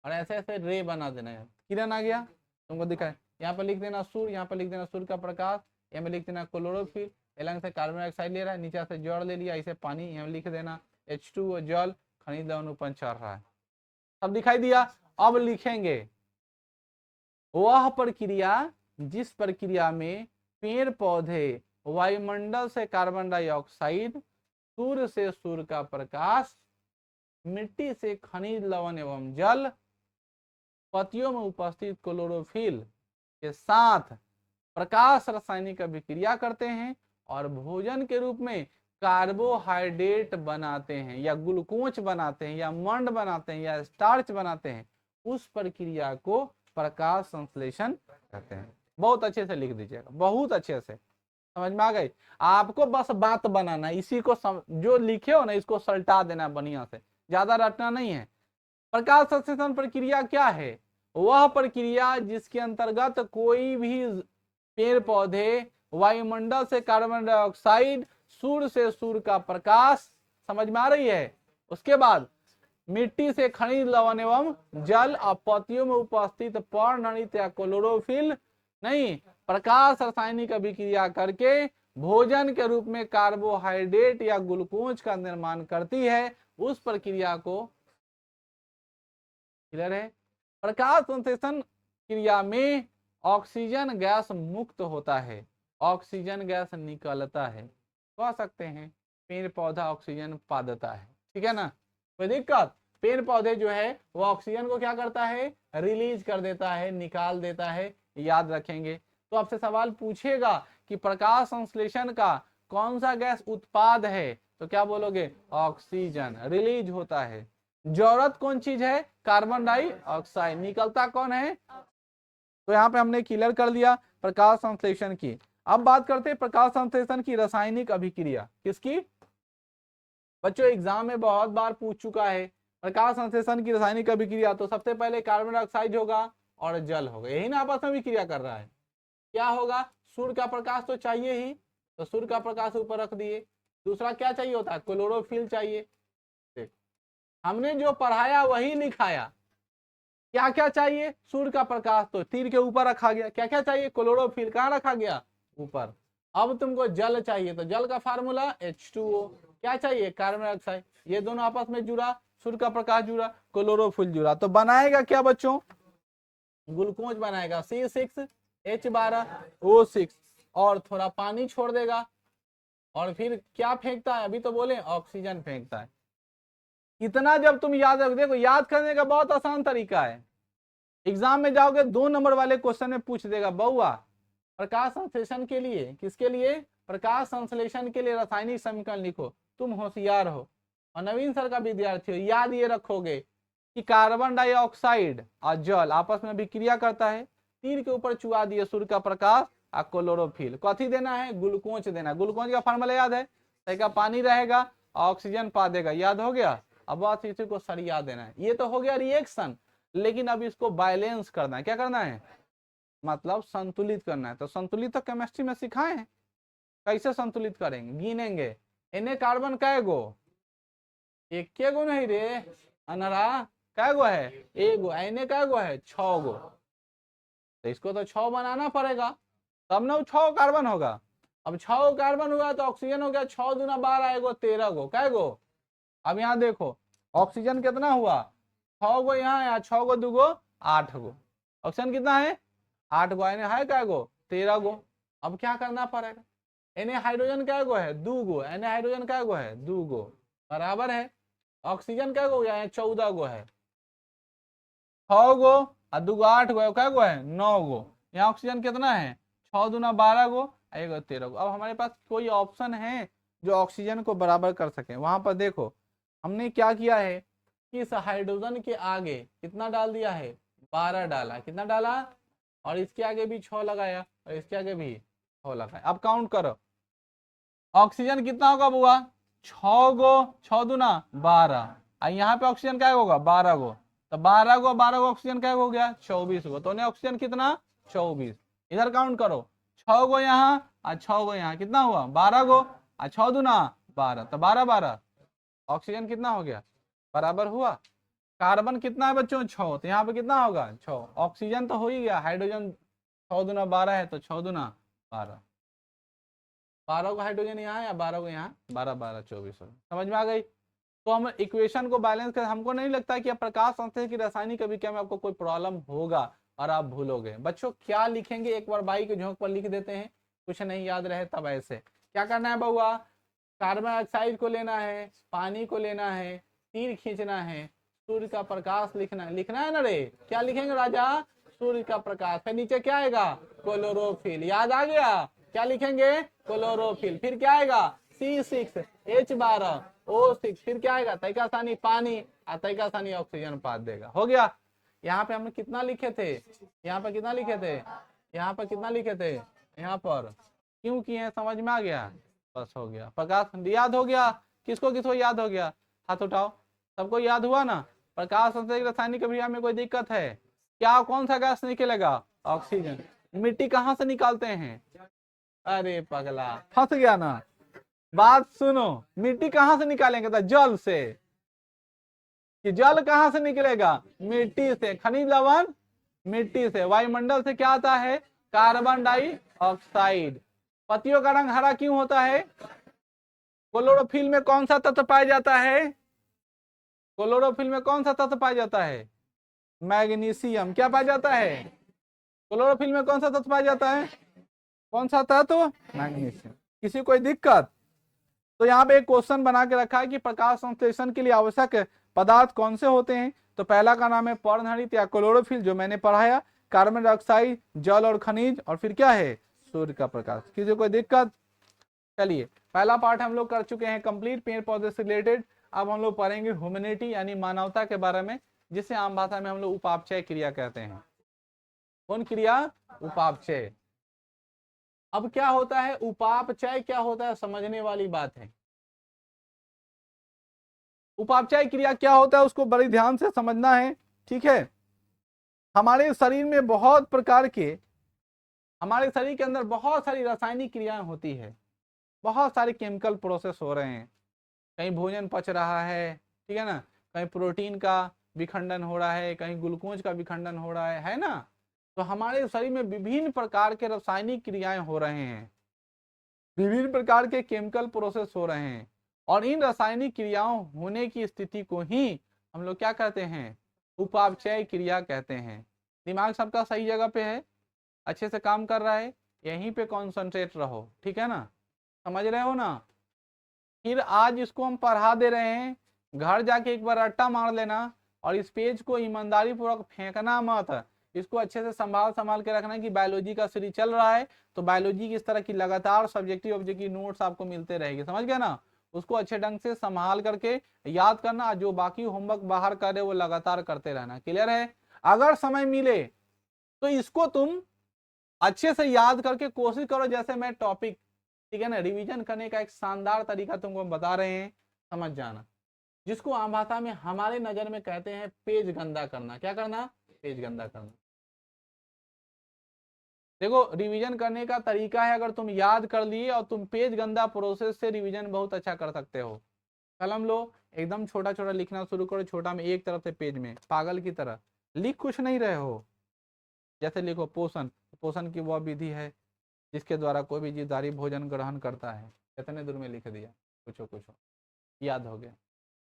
और ऐसे ऐसे रे बना देना है। किरण आ गया तुमको दिखाए, यहाँ पर लिख देना सूर्य, यहाँ पर लिख देना सूर्य का प्रकाश, यहाँ में लिख देना क्लोरोफिल, एलंग से कार्बन डाइऑक्साइड ले रहा है, नीचे से जड़ ले लिया, इसे पानी, यहाँ लिख देना H2O जल, खनिज लवण ऊपर चढ़ रहा है। सब दिखाई दिया। अब लिखेंगे वह प्रक्रिया जिस प्रक्रिया में पेड़ पौधे वायुमंडल से कार्बन डाइऑक्साइड, सूर्य से सूर्य का प्रकाश, मिट्टी से खनिज लवण एवं जल, पत्तियों में उपस्थित क्लोरोफिल के साथ प्रकाश रासायनिक अभिक्रिया करते हैं और भोजन के रूप में कार्बोहाइड्रेट बनाते हैं, या ग्लूकोज बनाते हैं, या मंड बनाते हैं, या स्टार्च बनाते हैं। उस प्रक्रिया को प्रकाश संश्लेषण कहते हैं। बहुत अच्छे से लिख दीजिएगा, बहुत अच्छे से समझ में आ गई। आपको बस बात बनाना, इसी को जो लिखे हो ना इसको सल्टा देना बढ़िया से, ज्यादा रटना नहीं है। प्रकाश संश्लेषण प्रक्रिया क्या है, वह प्रक्रिया जिसके अंतर्गत कोई भी पेड़ पौधे वायुमंडल से कार्बन डाइऑक्साइड, सूर्य से सूर्य का प्रकाश, समझ में आ रही है, उसके बाद मिट्टी से खनिज लवण एवं जल और पत्तियों में उपस्थित पर्णनित या क्लोरोफिल नहीं, प्रकाश रासायनिक अभिक्रिया करके भोजन के रूप में कार्बोहाइड्रेट या ग्लूकोज का निर्माण करती है। उस प्रक्रिया को, क्लियर है, प्रकाश संश्लेषण क्रिया में ऑक्सीजन गैस मुक्त होता है, ऑक्सीजन गैस निकलता है। कह सकते हैं पेड़ पौधा ऑक्सीजन पा देता है, ठीक है ना, कोई दिक्कत। पेड़ पौधे जो है वो ऑक्सीजन को क्या करता है, रिलीज कर देता है, निकाल देता है, याद रखेंगे। तो आपसे सवाल पूछेगा कि प्रकाश संश्लेषण का कौन सा गैस उत्पाद है, तो क्या बोलोगे, ऑक्सीजन रिलीज होता है। जरूरत कौन चीज है, कार्बन डाइऑक्साइड, निकलता कौन है। तो यहाँ पे हमने क्लियर कर लिया प्रकाश संश्लेषण की। अब बात करते हैं प्रकाश संश्लेषण की रासायनिक अभिक्रिया, किसकी बच्चों, एग्जाम में बहुत बार पूछ चुका है प्रकाश संश्लेषण की रासायनिक अभिक्रिया। तो सबसे पहले कार्बन डाइऑक्साइड होगा और जल होगा, यही ना आपस में अभिक्रिया कर रहा है। क्या होगा, सूर्य का प्रकाश तो चाहिए ही, तो सूर्य का प्रकाश ऊपर रख दिए। दूसरा क्या चाहिए होता है, क्लोरोफिल चाहिए। हमने जो पढ़ाया वही लिखाया। क्या क्या चाहिए, सूर्य का प्रकाश तो तीर के ऊपर रखा गया। क्या क्या चाहिए, क्लोरोफिल कहाँ रखा गया, ऊपर। अब तुमको जल चाहिए, तो जल का फार्मूला H2O। क्या चाहिए, कार्बन डाइऑक्साइड। ये दोनों आपस में जुड़ा, सूर्य का प्रकाश जुड़ा, क्लोरोफिल जुड़ा, तो बनाएगा क्या बच्चों, ग्लूकोज बनाएगा C6H12O6, और थोड़ा पानी छोड़ देगा, और फिर क्या फेंकता है, अभी तो बोले ऑक्सीजन फेंकता है। इतना जब तुम याद रख, देखो याद करने का बहुत आसान तरीका है। एग्जाम में जाओगे 2 नंबर वाले क्वेश्चन में पूछ देगा, बउआ प्रकाश संश्लेषण के लिए, किसके लिए, प्रकाश संश्लेषण के लिए रासायनिक समीकरण लिखो। तुम होशियार हो और नवीन सर का विद्यार्थी हो, याद ये रखोगे कि कार्बन डाइऑक्साइड और जल आपस में अभिक्रिया करता है। तीर के ऊपर चुआ दिए सूर्य का प्रकाश और क्लोरोफिल, कथी देना है, ग्लूकोज देना। ग्लूकोज का फार्मूला याद है, सही का पानी रहेगा, ऑक्सीजन पा देगा, याद हो गया। अब बस इसी को सरिया देना है। ये तो हो गया रिएक्शन, लेकिन अब इसको बैलेंस करना है। क्या करना है, मतलब संतुलित करना है। तो संतुलित तो केमिस्ट्री में सिखाए हैं, कैसे संतुलित करेंगे, गिनेंगे। इन्हें कार्बन कैगो, एक के गो नहीं रे अनरा, क्या गो है एगो, एने क्या गो है 6 गो, तो इसको तो 6 बनाना पड़ेगा तब ना 6 कार्बन होगा। अब 6 कार्बन हुआ तो ऑक्सीजन हो गया 6 दूना 12 एगो 13 गो, क्या गो। अब यहाँ देखो ऑक्सीजन कितना हुआ 6 गो, यहाँ 6 गो 2 गो 8 गो, ऑक्सीजन कितना है 8 गो, यानी है क्या गो 13 गो। अब क्या करना पड़ेगा, एने हाइड्रोजन क्या गो है 2 गो, एने हाइड्रोजन क्या गो है 2 गो, बराबर है ऑक्सीजन क्या गो यहाँ 14 गो है, 6 गो और 2 गो 8 गो, क्या गो है 9 गो, यहाँ ऑक्सीजन कितना है 6 दूना 12 गो, एक 13 गो। अब हमारे पास कोई ऑप्शन है जो ऑक्सीजन को बराबर कर सके, वहां पर देखो हमने क्या किया है कि इस हाइड्रोजन के आगे कितना डाल दिया है 12 डाला, कितना डाला, और इसके आगे भी 6 लगाया और इसके आगे भी 6 लगाया। अब काउंट करो ऑक्सीजन कितना होगा बुआ 6 गो 6 दूना 12, और यहाँ पे ऑक्सीजन क्या होगा 12 गो, तो 12 गो 12 गो ऑक्सीजन क्या हो गया 24 गो, तो ऑक्सीजन कितना 24। इधर काउंट करो 6 गो यहाँ और 6 गो यहाँ, कितना हुआ 12 गो और 6 दूना 12, तो 12 12 ऑक्सीजन कितना हो गया बराबर हुआ। कार्बन कितना है बच्चों 6, तो यहाँ पे कितना होगा 6, ऑक्सीजन तो हो ही गया, हाइड्रोजन 6 दूना 12 है तो 6 दूना 12, 12 को हाइड्रोजन यहाँ है या 12 को यहाँ, 12 12 24 हो, समझ में आ गई। तो हम इक्वेशन को बैलेंस कर, हमको नहीं लगता कि प्रकाश संश्लेषण की रासायनिक अभिक्रिया में आपको कोई प्रॉब्लम होगा और आप भूलोगे। बच्चों क्या लिखेंगे एक बार बाई के झोंक पर लिख देते हैं, कुछ नहीं याद रहे तब ऐसे क्या करना है बउआ, कार्बन डाइऑक्साइड को लेना है, पानी को लेना है, तीर खींचना है, सूर्य का प्रकाश लिखना है, लिखना है ना रे, क्या लिखेंगे राजा सूर्य का प्रकाश, फिर नीचे क्या आएगा क्लोरोफिल, याद आ गया क्या लिखेंगे क्लोरोफिल, फिर क्या आएगा C6H12O6, फिर क्या आएगा तैका सानी पानी और तैका सानी ऑक्सीजन पात देगा, हो गया। यहाँ पे हमने कितना लिखे थे, यहाँ पर कितना लिखे थे, यहाँ पर कितना लिखे थे, यहाँ पर क्यों किए समझ में आ गया, बस हो गया। प्रकाश याद हो गया, किसको किसको याद हो गया हाथ उठाओ, सबको याद हुआ ना। प्रकाश संश्लेषण रासायनिक अभिक्रिया में कोई दिक्कत है क्या, कौन सा गैस निकलेगा ऑक्सीजन, मिट्टी कहाँ से निकालते हैं, अरे पगला फंस गया ना, बात सुनो मिट्टी कहाँ से निकालेंगे तो जल से, कि जल कहाँ से निकलेगा मिट्टी से, खनिज लवण मिट्टी से, वायुमंडल से क्या आता है कार्बन डाइऑक्साइड। पत्तियों का रंग हरा क्यों होता है, क्लोरोफिल में कौन सा तत्व पाया जाता है, क्लोरोफिल में कौन सा तत्व पाया जाता है मैग्नीशियम, क्या पाया जाता है क्लोरोफिल में कौन सा तत्व पाया जाता है, कौन सा तत्व मैग्नीशियम। किसी कोई दिक्कत, तो यहाँ पे एक क्वेश्चन बना के रखा है कि प्रकाश संश्लेषण के लिए आवश्यक पदार्थ कौन से होते हैं, तो पहला का नाम है पर्णहरित या क्लोरोफिल जो मैंने पढ़ाया, कार्बन डाइऑक्साइड, जल और खनिज, और फिर क्या है सूर्य का प्रकाश। किसी कोई दिक्कत, चलिए पहला पार्ट हम लोग कर चुके हैं कंप्लीट पेड़ पौधे से रिलेटेड। अब हम लोग पढ़ेंगे ह्यूमैनिटी यानी मानवता के बारे में, जिसे आम भाषा में हम लोग उपापचय क्रिया कहते हैं। कौन क्रिया उपापचय। अब क्या होता है उपापचय, क्या होता है समझने वाली बात है। उपापचय क्रिया क्या होता है उसको बड़ी ध्यान से समझना है, ठीक है। हमारे शरीर में बहुत प्रकार के, हमारे शरीर के अंदर बहुत सारी रासायनिक क्रियाएं होती है, बहुत सारे केमिकल प्रोसेस हो रहे हैं, कहीं भोजन पच रहा है, ठीक है ना, कहीं प्रोटीन का विखंडन हो रहा है, कहीं ग्लूकोज का विखंडन हो रहा है ना। तो हमारे शरीर में विभिन्न प्रकार के रासायनिक क्रियाएं हो रहे हैं, विभिन्न प्रकार के केमिकल प्रोसेस हो रहे हैं, और इन रासायनिक क्रियाओं होने की स्थिति को ही हम लोग क्या कहते हैं उपापचय क्रिया कहते हैं। दिमाग सबका सही जगह पे है, अच्छे से काम कर रहा है, यहीं पे कॉन्सेंट्रेट रहो, ठीक है ना, समझ रहे हो ना। फिर आज इसको हम पढ़ा दे रहे हैं, घर जाके एक बार रट्टा मार लेना, और इस पेज को ईमानदारी पूर्वक फेंकना मत, इसको अच्छे से संभाल के रखना कि बायोलॉजी का सीरीज चल रहा है, तो बायोलॉजी की इस तरह की लगातार सब्जेक्टिव ऑब्जेक्टिव नोट्स आपको मिलते रहेंगे, समझ गए ना। उसको अच्छे ढंग से संभाल करके याद करना, जो बाकी होमवर्क बाहर करे वो लगातार करते रहना, क्लियर है। अगर समय मिले तो इसको तुम अच्छे से याद करके कोशिश करो, जैसे मैं टॉपिक, ठीक है ना, रिवीजन करने का एक शानदार तरीका तुमको हम बता रहे हैं, समझ जाना, जिसको आम भाषा में हमारे नजर में कहते हैं पेज गंदा करना। क्या करना, पेज गंदा करना। देखो रिवीजन करने का तरीका है, अगर तुम याद कर लिए और तुम पेज गंदा प्रोसेस से रिवीजन बहुत अच्छा कर सकते हो, कलम लो, एकदम छोटा छोटा लिखना शुरू करो, छोटा में एक तरफ से पेज में पागल की तरह लिख कुछ नहीं रहे हो। जैसे लिखो पोषण, पोषण की वह विधि है जिसके द्वारा कोई भी जीवधारी भोजन ग्रहण करता है। कितने दूर में लिख दिया, कुछ याद हो गया।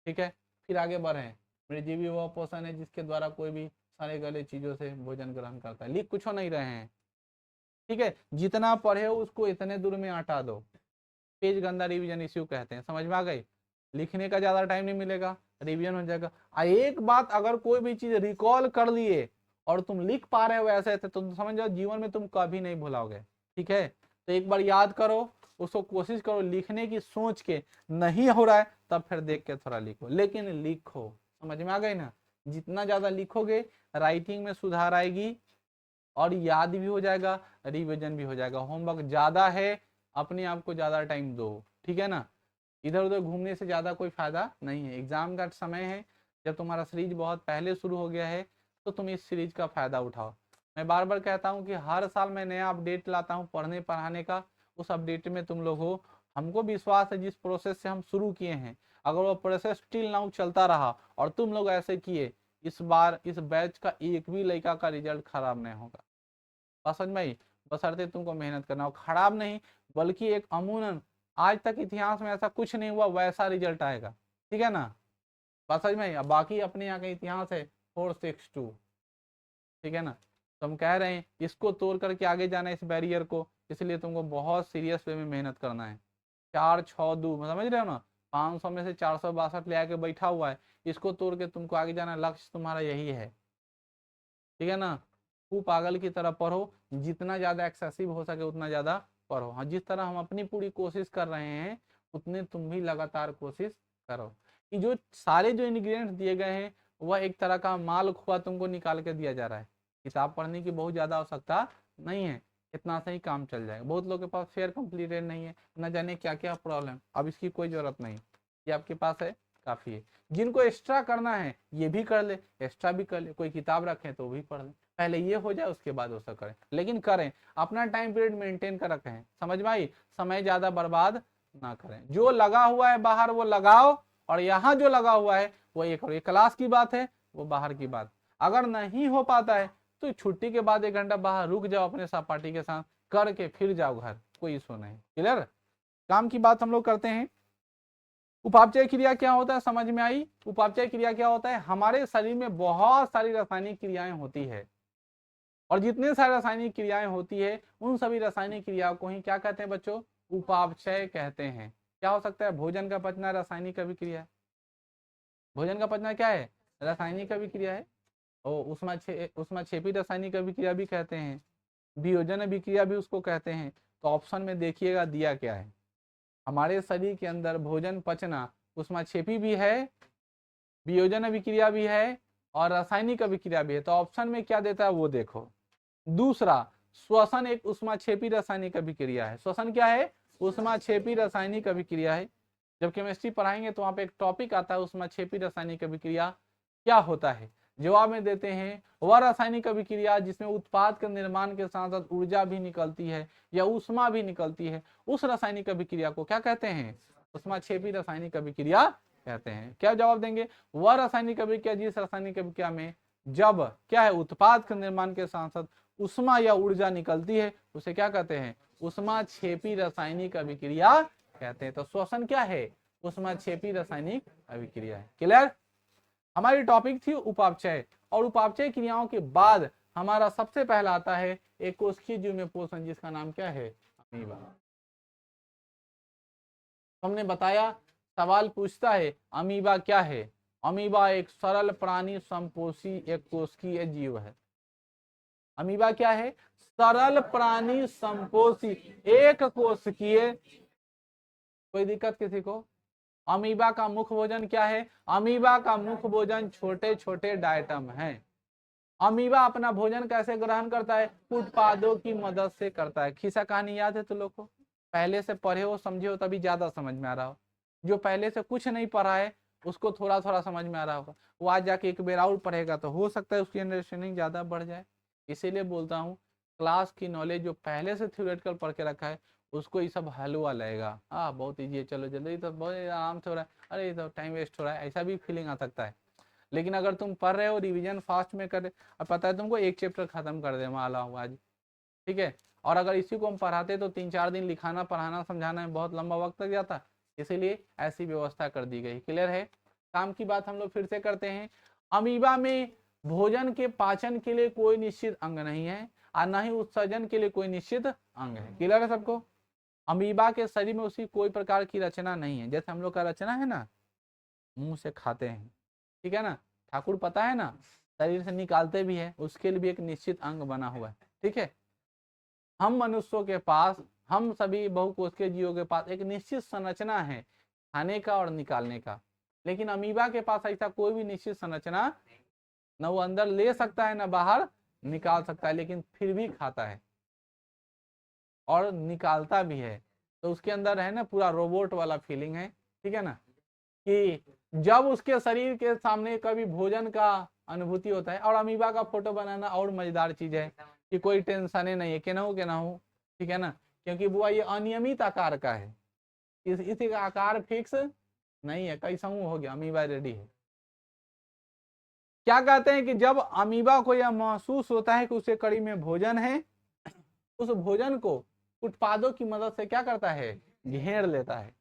ठीक है, फिर आगे बढ़े। निर्जीवी वह पोषण है जिसके द्वारा कोई भी सारे गले चीजों से भोजन ग्रहण करता है। लिख कुछ नहीं रहे हैं। ठीक है, जितना पढ़े हो उसको इतने दूर में हटा दो। पेज गंदा रिवीजन इश्यू कहते हैं, समझ में आ गई। लिखने का ज्यादा टाइम नहीं मिलेगा, रिवीजन हो जाएगा। एक बात, अगर कोई भी चीज रिकॉल कर लिए और तुम लिख पा रहे हो ऐसे तो तुम समझ जाओ जीवन में तुम कभी नहीं भुलाओगे। ठीक है, तो एक बार याद करो, उसको कोशिश करो लिखने की, सोच के नहीं हो रहा है तब फिर देख के थोड़ा लिखो, लेकिन लिखो। समझ में आ गई ना। जितना ज्यादा लिखोगे राइटिंग में सुधार आएगी और याद भी हो जाएगा, रिवीजन भी हो जाएगा। होमवर्क ज्यादा है, अपने आप को ज्यादा टाइम दो। ठीक है ना, इधर उधर घूमने से ज्यादा कोई फायदा नहीं है। एग्जाम का समय है, जब तुम्हारा सीरीज बहुत पहले शुरू हो गया है तो तुम इस सीरीज का फायदा उठाओ। मैं बार बार कहता हूँ कि हर साल मैं नया अपडेट लाता हूँ पढ़ने पढ़ाने का। उस अपडेट में तुम लोग हो, हमको विश्वास है जिस प्रोसेस से हम शुरू किए हैं, अगर वो प्रोसेस टिल नाउ चलता रहा और तुम लोग ऐसे किए, इस बार इस बैच का एक भी लड़का का रिजल्ट खराब नहीं होगा। बात समझ में आई। बशर्ते तुमको मेहनत करना हो, खराब नहीं बल्कि एक अमूमन आज तक इतिहास में ऐसा कुछ नहीं हुआ वैसा रिजल्ट आएगा। ठीक है ना, बात समझ में आई। बाकी अपने यहाँ का इतिहास है 462। ठीक है ना, तो हम कह रहे हैं इसको तोड़ करके आगे जाना है इस बैरियर को, इसलिए तुमको बहुत सीरियस वे में मेहनत करना है। 462 समझ रहे हो ना, 500 में से 462 ले आके बैठा हुआ है, इसको तोड़ के तुमको आगे जाना, लक्ष्य तुम्हारा यही है। ठीक है ना, खूब पागल की तरह पढ़ो, जितना ज्यादा एक्सेसिव हो सके उतना ज्यादा पढ़ो। हाँ, जिस तरह हम अपनी पूरी कोशिश कर रहे हैं उतने तुम भी लगातार कोशिश करो कि जो सारे जो इंग्रेडिएंट्स दिए गए हैं वह एक तरह का माल खुआ तुमको निकाल के दिया जा रहा है। किताब पढ़ने की बहुत ज्यादा आवश्यकता नहीं है, इतना से ही काम चल जाएगा। बहुत लोगों के पास फेयर कंप्लीटेड नहीं है, न जाने क्या क्या प्रॉब्लम, अब इसकी कोई जरूरत नहीं, ये आपके पास है काफी है। जिनको एक्स्ट्रा करना है ये भी कर ले, एक्स्ट्रा भी कर ले, कोई किताब रखें तो भी पढ़ ले, पहले ये हो जाए उसके बाद उसका करें, लेकिन करें अपना टाइम पीरियड मेंटेन कर रखें। समझ में आई, समय ज्यादा बर्बाद ना करें। जो लगा हुआ है बाहर वो लगाओ, और यहाँ जो लगा हुआ है वो ये करो। ये क्लास की बात है, वो बाहर की बात। अगर नहीं हो पाता है तो छुट्टी के बाद 1 घंटा बाहर रुक जाओ, अपने सहपाठी के साथ करके फिर जाओ घर, कोई इशू नहीं। क्लियर, काम की बात हम लोग करते हैं। उपापचय क्रिया क्या होता है, समझ में आई। उपापचय क्रिया क्या होता है, हमारे शरीर में बहुत सारी रासायनिक क्रियाएं होती है, और जितने सारे रासायनिक क्रियाएं होती है उन सभी रासायनिक क्रियाओं को ही क्या कहते हैं बच्चों, उपापचय कहते हैं। क्या हो सकता है, भोजन का पचना रासायनिक अभिक्रिया है। भोजन का पचना क्या है, रासायनिक अभिक्रिया है। और उष्माक्षेपी रासायनिक अभिक्रिया भी कहते हैं, वियोजन अभिक्रिया भी उसको कहते हैं। तो ऑप्शन में देखिएगा दिया क्या है, हमारे शरीर के अंदर भोजन पचना उष्माक्षेपी भी है, वियोजन अभिक्रिया भी है और रासायनिक अभिक्रिया भी है। तो ऑप्शन में क्या देता है वो देखो। दूसरा, श्वसन एक उष्माक्षेपी रासायनिक अभिक्रिया है। श्वसन क्या है, उष्माक्षेपी रासायनिक अभिक्रिया है। जब केमिस्ट्री पढ़ाएंगे तो वहां पे एक टॉपिक आता है उष्माक्षेपी रासायनिक अभिक्रिया क्या होता है। जवाब में देते हैं वह रासायनिक अभिक्रिया जिसमें उत्पाद के निर्माण के साथ साथ ऊर्जा भी निकलती है या ऊष्मा भी निकलती है, उस रासायनिक अभिक्रिया को क्या कहते हैं, उष्माक्षेपी रासायनिक अभिक्रिया कहते हैं। क्या जवाब देंगे, वह रासायनिक अभिक्रिया जिस रासायनिक अभिक्रिया में जब क्या है उत्पाद के निर्माण के साथ साथ उष्मा या ऊर्जा निकलती है उसे क्या कहते हैं, उष्माक्षेपी रासायनिक अभिक्रिया कहते हैं। तो श्वसन क्या है, उष्माक्षेपी रासायनिक अभिक्रिया है। क्लियर, हमारी टॉपिक थी उपापचय, और उपापचय क्रियाओं के बाद हमारा सबसे पहला आता है एक कोशिकीय जीव में पोषण, जिसका नाम क्या है, अमीबा। हमने बताया, सवाल पूछता है अमीबा क्या है। अमीबा एक सरल प्राणी संपोषी एक कोशिकीय जीव है। अमीबा क्या है, सरल प्राणी संपोषी एक कोशिकीय। कोई दिक्कत किसी को, अमीबा का मुख्य भोजन क्या है, अमीबा का मुख्य भोजन छोटे छोटे डायटम है। अमीबा अपना भोजन कैसे ग्रहण करता है, उत्पादों की मदद से करता है। खिस्सा कहानी याद है तो लोग को, पहले से पढ़े हो समझे हो तभी ज्यादा समझ में आ रहा हो, जो पहले से कुछ नहीं पढ़ा है उसको थोड़ा थोड़ा समझ में आ रहा होगा, वो आज जाके एक बेर और पढ़ेगा तो हो सकता है उसकी अंडरस्टैंडिंग ज्यादा बढ़ जाए। इसीलिए बोलता हूँ क्लास की नॉलेज जो पहले से थ्योरेटिकल पढ़ के रखा है उसको ये सब हलवा लगेगा, हाँ बहुत ईजी है, चलो जल्दी, तो बहुत आराम से हो रहा है, अरे तो टाइम वेस्ट हो रहा है, ऐसा भी फीलिंग आ सकता है। लेकिन अगर तुम पढ़ रहे हो, रिवीजन फास्ट में कर, अब पता है तुमको एक चैप्टर खत्म कर दे वाला हूँ आज, ठीक है, और अगर इसी को हम पढ़ाते तो 3-4 दिन लिखाना पढ़ाना समझाना में बहुत लंबा वक्त लग जाता, इसीलिए ऐसी व्यवस्था कर दी गई। क्लियर है। काम की बात हम लोग फिर से करते हैं। अमीबा में भोजन के पाचन के लिए कोई निश्चित अंग नहीं है और न ही उत्सर्जन के लिए कोई निश्चित अंग है। क्लियर है सबको। अमीबा के शरीर में उसकी कोई प्रकार की रचना नहीं है, जैसे हम लोग का रचना है ना, मुंह से खाते हैं, ठीक है ना, ठाकुर पता है ना, शरीर से निकालते भी है, उसके लिए भी एक निश्चित अंग बना हुआ है, ठीक है। हम मनुष्यों के पास, हम सभी बहुकोशिकीय जीवों के पास एक निश्चित संरचना है खाने का और निकालने का, लेकिन अमीबा के पास ऐसा कोई भी निश्चित संरचना, न वो अंदर ले सकता है न बाहर निकाल सकता है, लेकिन फिर भी खाता है और निकालता भी है। तो उसके अंदर है ना पूरा रोबोट वाला फीलिंग है, ठीक है ना, कि जब उसके शरीर के सामने कभी भोजन का अनुभूति होता है। और अमीबा का फोटो बनाना और मजेदार चीज है कि कोई टेंशन नहीं है, केना हो, ठीक है ना, क्योंकि बुआ ये अनियमित आकार का है, इसी का आकार फिक्स नहीं है, कैसा हो गया, अमीबा रेडी है। क्या कहते हैं कि जब अमीबा को यह महसूस होता है कि उसे कड़ी में भोजन है, उस भोजन को उत्पादों की मदद से क्या करता है, घेर लेता है,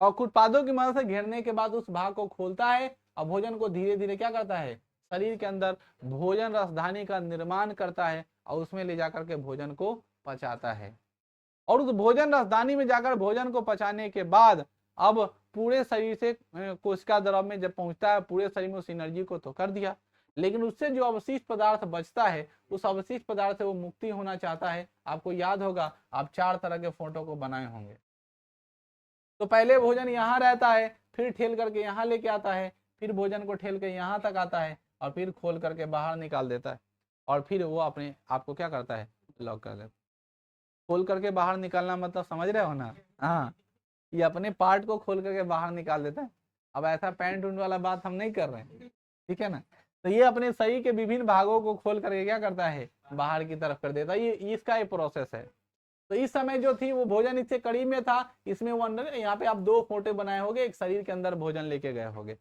और उत्पादों की मदद से घेरने के बाद उस भाग को खोलता है और भोजन को धीरे धीरे क्या करता है, शरीर के अंदर भोजन राजधानी का निर्माण करता है और उसमें ले जाकर के भोजन को पचाता है। और उस भोजन राजधानी में जाकर भोजन को पचाने के बाद अब पूरे शरीर से कोशिका द्रव में जब पहुंचता है, पूरे शरीर में उस एनर्जी को तो कर दिया, लेकिन उससे जो अवशिष्ट पदार्थ बचता है, उस अवशिष्ट पदार्थ से वो मुक्ति होना चाहता है। आपको याद होगा आप 4 तरह के फोटो को बनाए होंगे। तो पहले भोजन यहाँ रहता है, फिर ठेल करके यहाँ लेके आता है, फिर भोजन को ठेल के यहाँ तक आता है और फिर खोल करके बाहर निकाल देता है, और फिर वो अपने आपको क्या करता है, लॉक कर देता है। खोल करके बाहर निकालना मतलब समझ रहे हो ना, हाँ, ये अपने पार्ट को खोल करके बाहर निकाल देता है। अब ऐसा पैंट उंट वाला बात हम नहीं कर रहे हैं, ठीक है ना। तो ये अपने शरीर के विभिन्न भागों को खोल करके क्या करता है, बाहर की तरफ कर देता है। ये इसका एक प्रोसेस है। तो इस समय जो थी वो भोजन इससे कड़ी में था, इसमें वो अंदर, यहाँ पे आप 2 फोटो बनाए होंगे, एक शरीर के अंदर भोजन लेके गए होंगे।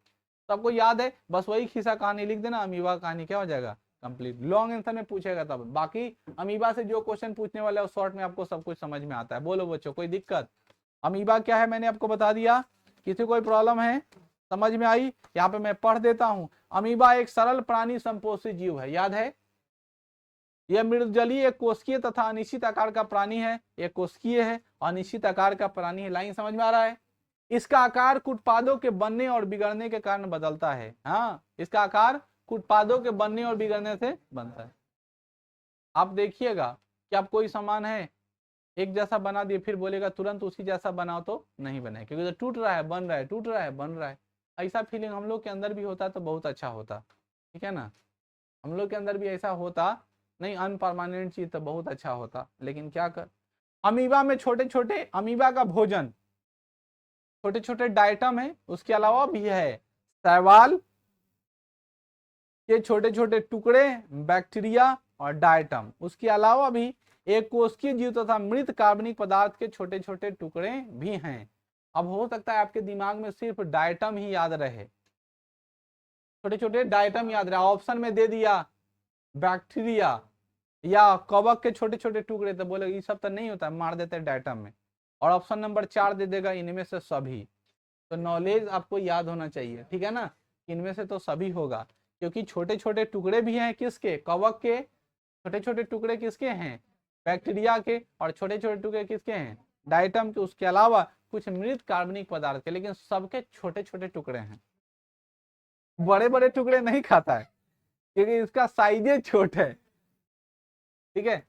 सबको याद है, बस वही खिस्सा कहानी लिख देना, अमीबा कहानी क्या हो जाएगा, कंप्लीट। लॉन्ग आंसर में पूछेगा तब, बाकी अमीबा से जो क्वेश्चन पूछने वाला है शॉर्ट में आपको सब कुछ समझ में आता है। बोलो बच्चों, कोई दिक्कत। अमीबा क्या है मैंने आपको बता दिया, किसी कोई प्रॉब्लम है, समझ में आई। यहाँ पे मैं पढ़ देता हूं। अमीबा एक सरल प्राणी संपोषित जीव है, याद है, यह मृदजलीय, एक कोशिकीय तथा अनिश्चित आकार का प्राणी है। एक कोशिकीय है, अनिश्चित आकार का प्राणी है। लाइन समझ में आ रहा है। इसका आकार उत्पादों के बनने और बिगड़ने के कारण बदलता है। हाँ, इसका आकार उत्पादों के बनने और बिगड़ने से बनता है। आप देखिएगा कि आप कोई सामान है एक जैसा बना दिए, फिर बोलेगा तुरंत उसी जैसा बनाओ, तो नहीं बने, क्योंकि तो टूट रहा है बन रहा है, टूट रहा है बन रहा है। ऐसा फीलिंग हम लोग के अंदर भी होता तो बहुत अच्छा होता, ठीक है ना। हम लोग के अंदर भी ऐसा होता, नहीं अनपरमानेंट चीज तो बहुत अच्छा होता, लेकिन क्या कर। अमीबा में छोटे छोटे अमीबा का भोजन छोटे छोटे डाइटम है, उसके अलावा भी है शैवाल के छोटे छोटे टुकड़े, बैक्टीरिया और डाइटम। उसके अलावा भी एक कोशिकीय जीव तथा मृत कार्बनिक पदार्थ के छोटे छोटे टुकड़े भी हैं। अब हो सकता है आपके दिमाग में सिर्फ डाइटम ही याद रहे, छोटे छोटे डाइटम याद रहे, ऑप्शन में दे दिया बैक्टीरिया या कवक के छोटे छोटे टुकड़े, तो बोले ये सब तो नहीं होता, मार देते डाइटम में। और ऑप्शन नंबर 4 दे देगा इनमें से सभी। तो नॉलेज आपको याद होना चाहिए, ठीक है ना, इनमें से तो सभी होगा, क्योंकि छोटे छोटे टुकड़े भी हैं किसके, कवक के। छोटे छोटे टुकड़े किसके हैं, बैक्टीरिया के। और छोटे छोटे टुकड़े किसके हैं, डाइटम के। उसके अलावा कुछ मृत कार्बनिक पदार्थ के, लेकिन सबके छोटे छोटे टुकड़े हैं। बड़े बड़े टुकड़े नहीं खाता है, क्योंकि इसका साइज छोटा है, ठीक है।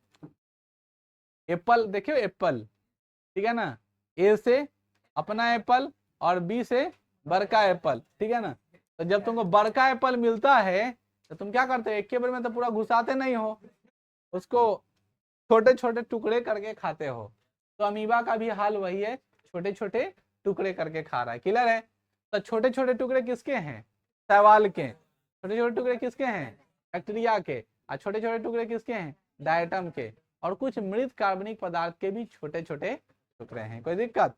एप्पल देखियो, एप्पल, ठीक है ना, ए से अपना एप्पल और बी से बड़का एप्पल, ठीक है ना। तो जब तुमको बड़का एप्पल मिलता है तो तुम क्या करते हो, एक के बार में तो पूरा घुसाते नहीं हो, उसको छोटे छोटे टुकड़े करके खाते हो। तो अमीबा का भी हाल वही है, छोटे छोटे टुकड़े करके खा रहा है। क्लियर है। तो छोटे छोटे टुकड़े किसके हैं, शैवाल के। छोटे छोटे टुकड़े किसके हैं, बैक्टीरिया के। और छोटे छोटे टुकड़े किसके हैं, डाइटम के। और कुछ मृत कार्बनिक पदार्थ के भी छोटे छोटे रुक रहे हैं, कोई दिक्कत?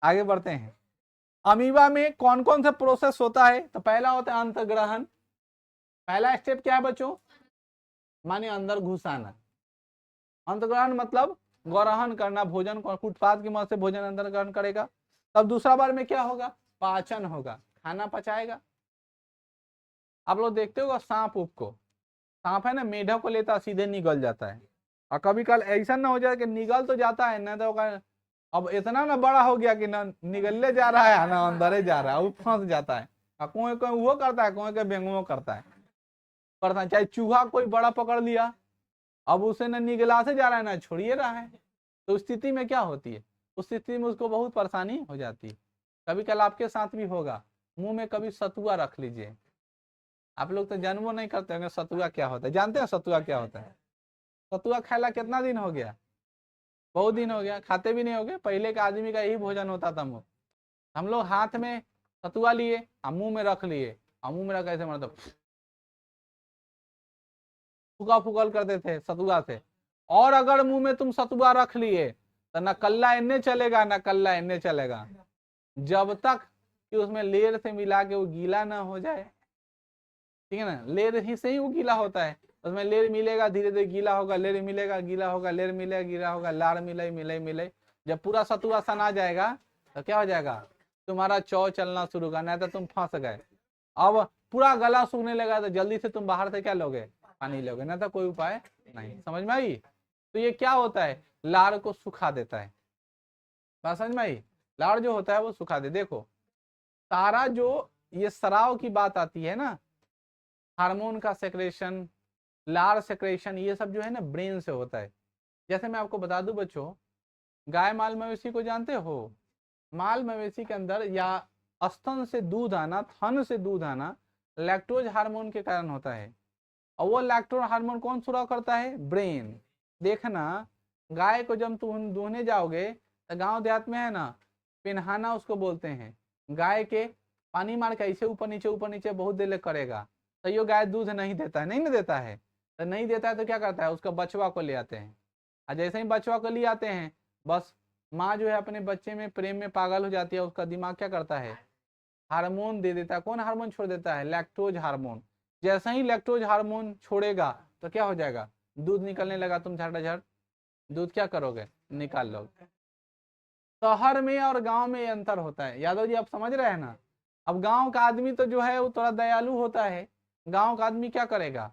आगे बढ़ते हैं। अमीबा में कौन कौन सा प्रोसेस होता है? तो पहला होता है अंतर्ग्रहण। पहला स्टेप क्या है बच्चों? माने अंदर घुसाना। अंतर्ग्रहण मतलब ग्रहण करना, भोजन को उत्पाद की मदद से भोजन अंदर ग्रहण करेगा। तब दूसरा बार में क्या होगा? पाचन होगा, खाना पचाएगा। आप लोग देखते होगा सांप उप को, सांप है ना, मेढक को लेता सीधे निगल जाता है। और कभी कल ऐसा ना हो जाए कि निगल तो जाता है ना, तो अब इतना ना बड़ा हो गया कि ना निगलने जा रहा है ना अंदर जा रहा है, वो फंस जाता है। कोई कोई वो करता है, कोई कोई बेंगुओ करता है। चाहे चूहा कोई बड़ा पकड़ लिया, अब उसे ना निगला से जा रहा है ना छोड़िए रहा है, तो स्थिति में क्या होती है? उस स्थिति में उसको बहुत परेशानी हो जाती है। कभी कल आपके साथ भी होगा, मुंह में कभी सतुआ रख लीजिए। आप लोग तो जन्मों नहीं करते होंगे सतुआ क्या होता है। जानते हैं सतुआ क्या होता है? सतुआ खाला कितना दिन हो गया? बहुत दिन हो गया, खाते भी नहीं हो गए। पहले के आदमी का यही भोजन होता था। हम लोग हाथ में सतुआ लिए और मुंह में रख लिए, और मुंह में रख ऐसे मतलब फूका फूकल करते थे सतुआ से। और अगर मुंह में तुम सतुआ रख लिए तो न कल्ला इन्ने चलेगा न कल्ला इन्ने चलेगा, जब तक कि उसमें लेर से मिला के वो गीला ना हो जाए। ठीक है ना, लेर ही से ही वो गीला होता है। उसमें लेर मिलेगा, धीरे धीरे गीला होगा, लेर मिलेगा गीला होगा, लेर मिलेगा गीला होगा, लार मिले मिले मिले, जब पूरा सतुआ सना जाएगा तो क्या हो जाएगा? तुम्हारा चौ चलना शुरू होगा, नहीं तो तुम फंस गए। अब पूरा गला सूखने लगा तो जल्दी से तुम बाहर से क्या लोगे? पानी लोगे, ना तो कोई उपाय नहीं। समझ में आई? तो ये क्या होता है? लार को सुखा देता है। बात समझ में आई? लार जो होता है वो सुखा दे। देखो सारा जो ये स्राव की बात आती है ना, हार्मोन का सेक्रेशन, लार सेक्रेशन, ये सब जो है ना ब्रेन से होता है। जैसे मैं आपको बता दूं बच्चों, गाय माल मवेशी को जानते हो? माल मवेशी के अंदर या स्तन से दूध आना, थन से दूध आना लैक्टोज हार्मोन के कारण होता है। और वो लैक्टोज हार्मोन कौन सुराव करता है? ब्रेन। देखना गाय को जब तुम दूहने जाओगे तो गांव देहात में है ना पिन्हाना उसको बोलते हैं। गाय के पानी मार के ऐसे ऊपर नीचे बहुत देर करेगा, तो ये गाय दूध नहीं देता है, नहीं ना देता है। तो नहीं देता है तो क्या करता है? उसका बछवा को ले आते हैं, और जैसे ही बछवा को ले आते हैं, बस माँ जो है अपने बच्चे में प्रेम में पागल हो जाती है। उसका दिमाग क्या करता है? हार्मोन दे देता है। कौन हार्मोन छोड़ देता है? Lactose hormone. जैसे ही लैक्टोज हार्मोन छोड़ेगा तो क्या हो जाएगा? दूध निकलने लगा, तुम झटाझट दूध क्या करोगे? निकाल लोगे। शहर में और गांव में ये अंतर होता है। यादव जी आप समझ रहे हैं ना? अब गांव का आदमी तो जो है वो थोड़ा दयालु होता है। गांव का आदमी क्या करेगा?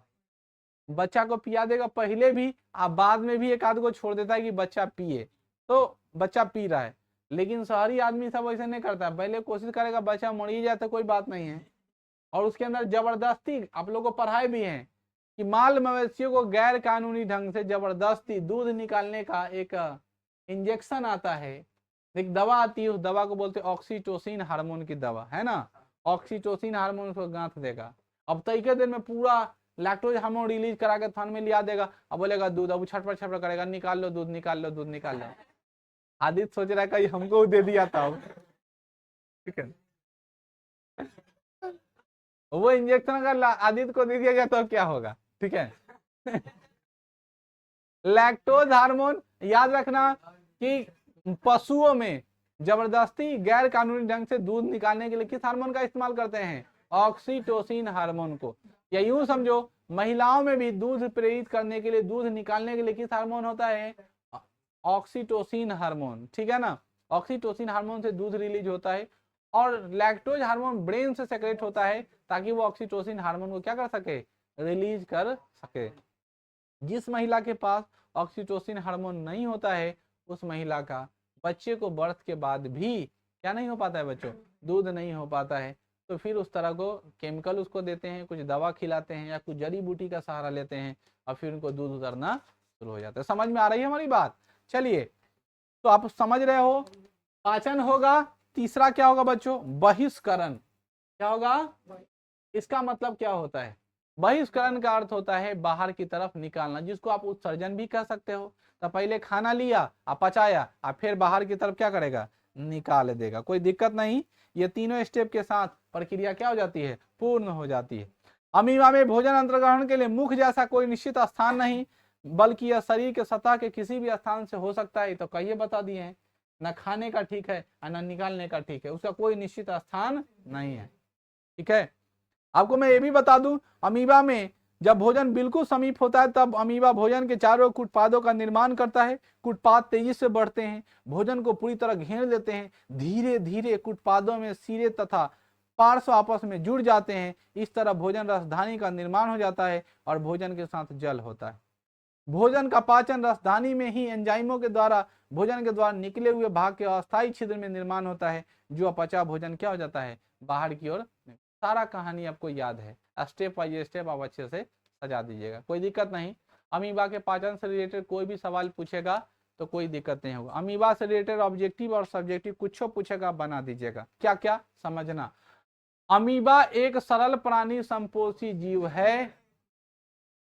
बच्चा को पिया देगा पहले भी, आप बाद में भी एक आध को छोड़ देता है कि बच्चा पिए, तो बच्चा पी रहा है। लेकिन शहरी आदमी सब ऐसे नहीं करता, पहले कोशिश करेगा बच्चा मर ही जाए तो कोई बात नहीं है। और उसके अंदर जबरदस्ती आप लोगों को पढ़ाए भी हैं कि माल मवेशियों को गैर कानूनी ढंग से जबरदस्ती दूध निकालने का एक इंजेक्शन आता है, एक दवा आती है। उस दवा को बोलते हैं ऑक्सीटोसिन हार्मोन की दवा, है ना। ऑक्सीटोसिन हार्मोन उसको गांठ देगा। अब तरीके दिन में पूरा लैक्टोज हार्मोन रिलीज करा के थन में लिया देगा। अब बोलेगा दूध, अब छटपट छटपट करेगा, निकाल लो दूध, निकाल लो दूध, निकाल लो। आदित्य सोच रहा है कहीं हमको दे दिया था। ठीक है, वो इंजेक्शन अगर आदित्य को दे दिया गया तो क्या होगा? ठीक है। लैक्टोज हार्मोन याद रखना कि पशुओं में जबरदस्ती गैर कानूनी ढंग से दूध निकालने के लिए किस हार्मोन का इस्तेमाल करते हैं? ऑक्सीटोसिन हार्मोन को। या यूं समझो महिलाओं में भी दूध प्रेरित करने के लिए, दूध निकालने के लिए किस हार्मोन होता है? Oxytocin hormone. ठीक है ना, ऑक्सीटोसिन हार्मोन से दूध रिलीज होता है। और लैक्टोज हार्मोन ब्रेन से सेक्रेट होता है ताकि वो ऑक्सीटोसिन हार्मोन को क्या कर सके? रिलीज कर सके। जिस महिला के पास ऑक्सीटोसिन हार्मोन नहीं होता है उस महिला का बच्चे को बर्थ के बाद भी क्या नहीं हो पाता है बच्चों? दूध नहीं हो पाता है। तो फिर उस तरह को केमिकल उसको देते हैं, कुछ दवा खिलाते हैं या कुछ जड़ी बूटी का सहारा लेते हैं, और फिर उनको दूध उतरना शुरू हो जाता है। समझ में आ रही है हमारी बात? चलिए, तो आप समझ रहे हो पाचन होगा। तीसरा क्या होगा बच्चों? बहिष्करण। क्या होगा? इसका मतलब क्या होता है? बहिष्करण का अर्थ होता है बाहर की तरफ निकालना, जिसको आप उत्सर्जन भी कह सकते हो। तो पहले खाना लिया, आप पचाया, आप फिर बाहर की तरफ क्या करेगा? निकाल देगा। कोई दिक्कत नहीं, ये तीनों स्टेप के साथ प्रक्रिया क्या हो जाती है? पूर्ण हो जाती है। अमीबा में भोजन अंतर्ग्रहण के लिए मुख जैसा कोई निश्चित स्थान नहीं, बल्कि यह शरीर के सतह के किसी भी स्थान से हो सकता है। तो कहिए बता दिए हैं न खाने का ठीक है और न निकालने का ठीक है, उसका कोई निश्चित स्थान नहीं है। ठीक है, आपको मैं ये भी बता दूं, अमीबा में जब भोजन बिल्कुल समीप होता है तब अमीबा भोजन के चारों कुटपादों का निर्माण करता है। कुटपाद तेजी से बढ़ते हैं, भोजन को पूरी तरह घेर लेते हैं। धीरे धीरे कुटपादों में सिरे तथा पार्श्व आपस में जुड़ जाते हैं। इस तरह भोजन राजधानी का निर्माण हो जाता है और भोजन के साथ जल होता है। भोजन का पाचन राजधानी में ही एंजाइमों के द्वारा भोजन के द्वारा निकले हुए भाग के अस्थायी छिद्र में निर्माण होता है, जो अपचा भोजन क्या हो जाता है, बाहर की ओर। सारा कहानी आपको याद है, स्टेप बाय स्टेप आप अच्छे से सजा दीजिएगा, कोई दिक्कत नहीं। अमीबा के पाचन से रिलेटेड कोई भी सवाल पूछेगा तो कोई दिक्कत नहीं होगा। अमीबा से रिलेटेड ऑब्जेक्टिव और सब्जेक्टिव कुछ पूछेगा, बना दीजिएगा। क्या क्या समझना, अमीबा एक सरल प्राणी संपोषी जीव है,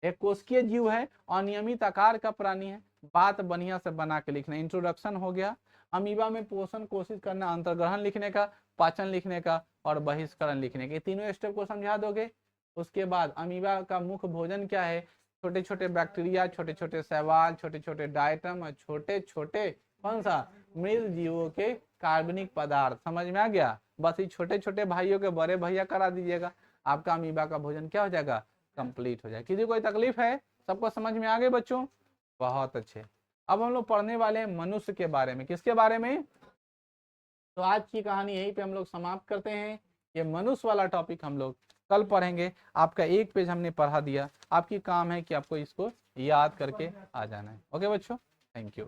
एक कोशिकीय जीव है, अनियमित आकार का प्राणी है। बात बढ़िया से बना के लिखना। इंट्रोडक्शन हो गया, अमीबा में पोषण कोशिश करना, अंतर्ग्रहण लिखने का, पाचन लिखने का और बहिष्करण लिखने के, तीनों स्टेप को समझा दोगे। उसके बाद अमीबा का मुख्य भोजन क्या है, छोटे छोटे बैक्टीरिया, छोटे छोटे शैवाल, छोटे छोटे डायटम और छोटे छोटे कौन सा, मृत जीवों के कार्बनिक पदार्थ। समझ में आ गया, बस ये छोटे छोटे भाइयों के बड़े भैया करा दीजिएगा, आपका अमीबा का भोजन क्या हो जाएगा, कंप्लीट हो जाए। किसी कोई तकलीफ है, सबको समझ में आ गए बच्चों, बहुत अच्छे। अब हम लोग पढ़ने वाले हैं मनुष्य के बारे में। किसके बारे में, तो आज की कहानी यहीं पे हम लोग समाप्त करते हैं। ये मनुष्य वाला टॉपिक हम लोग कल पढ़ेंगे। आपका एक पेज हमने पढ़ा दिया, आपकी काम है कि आपको इसको याद करके आ जाना है। ओके बच्चों, थैंक यू।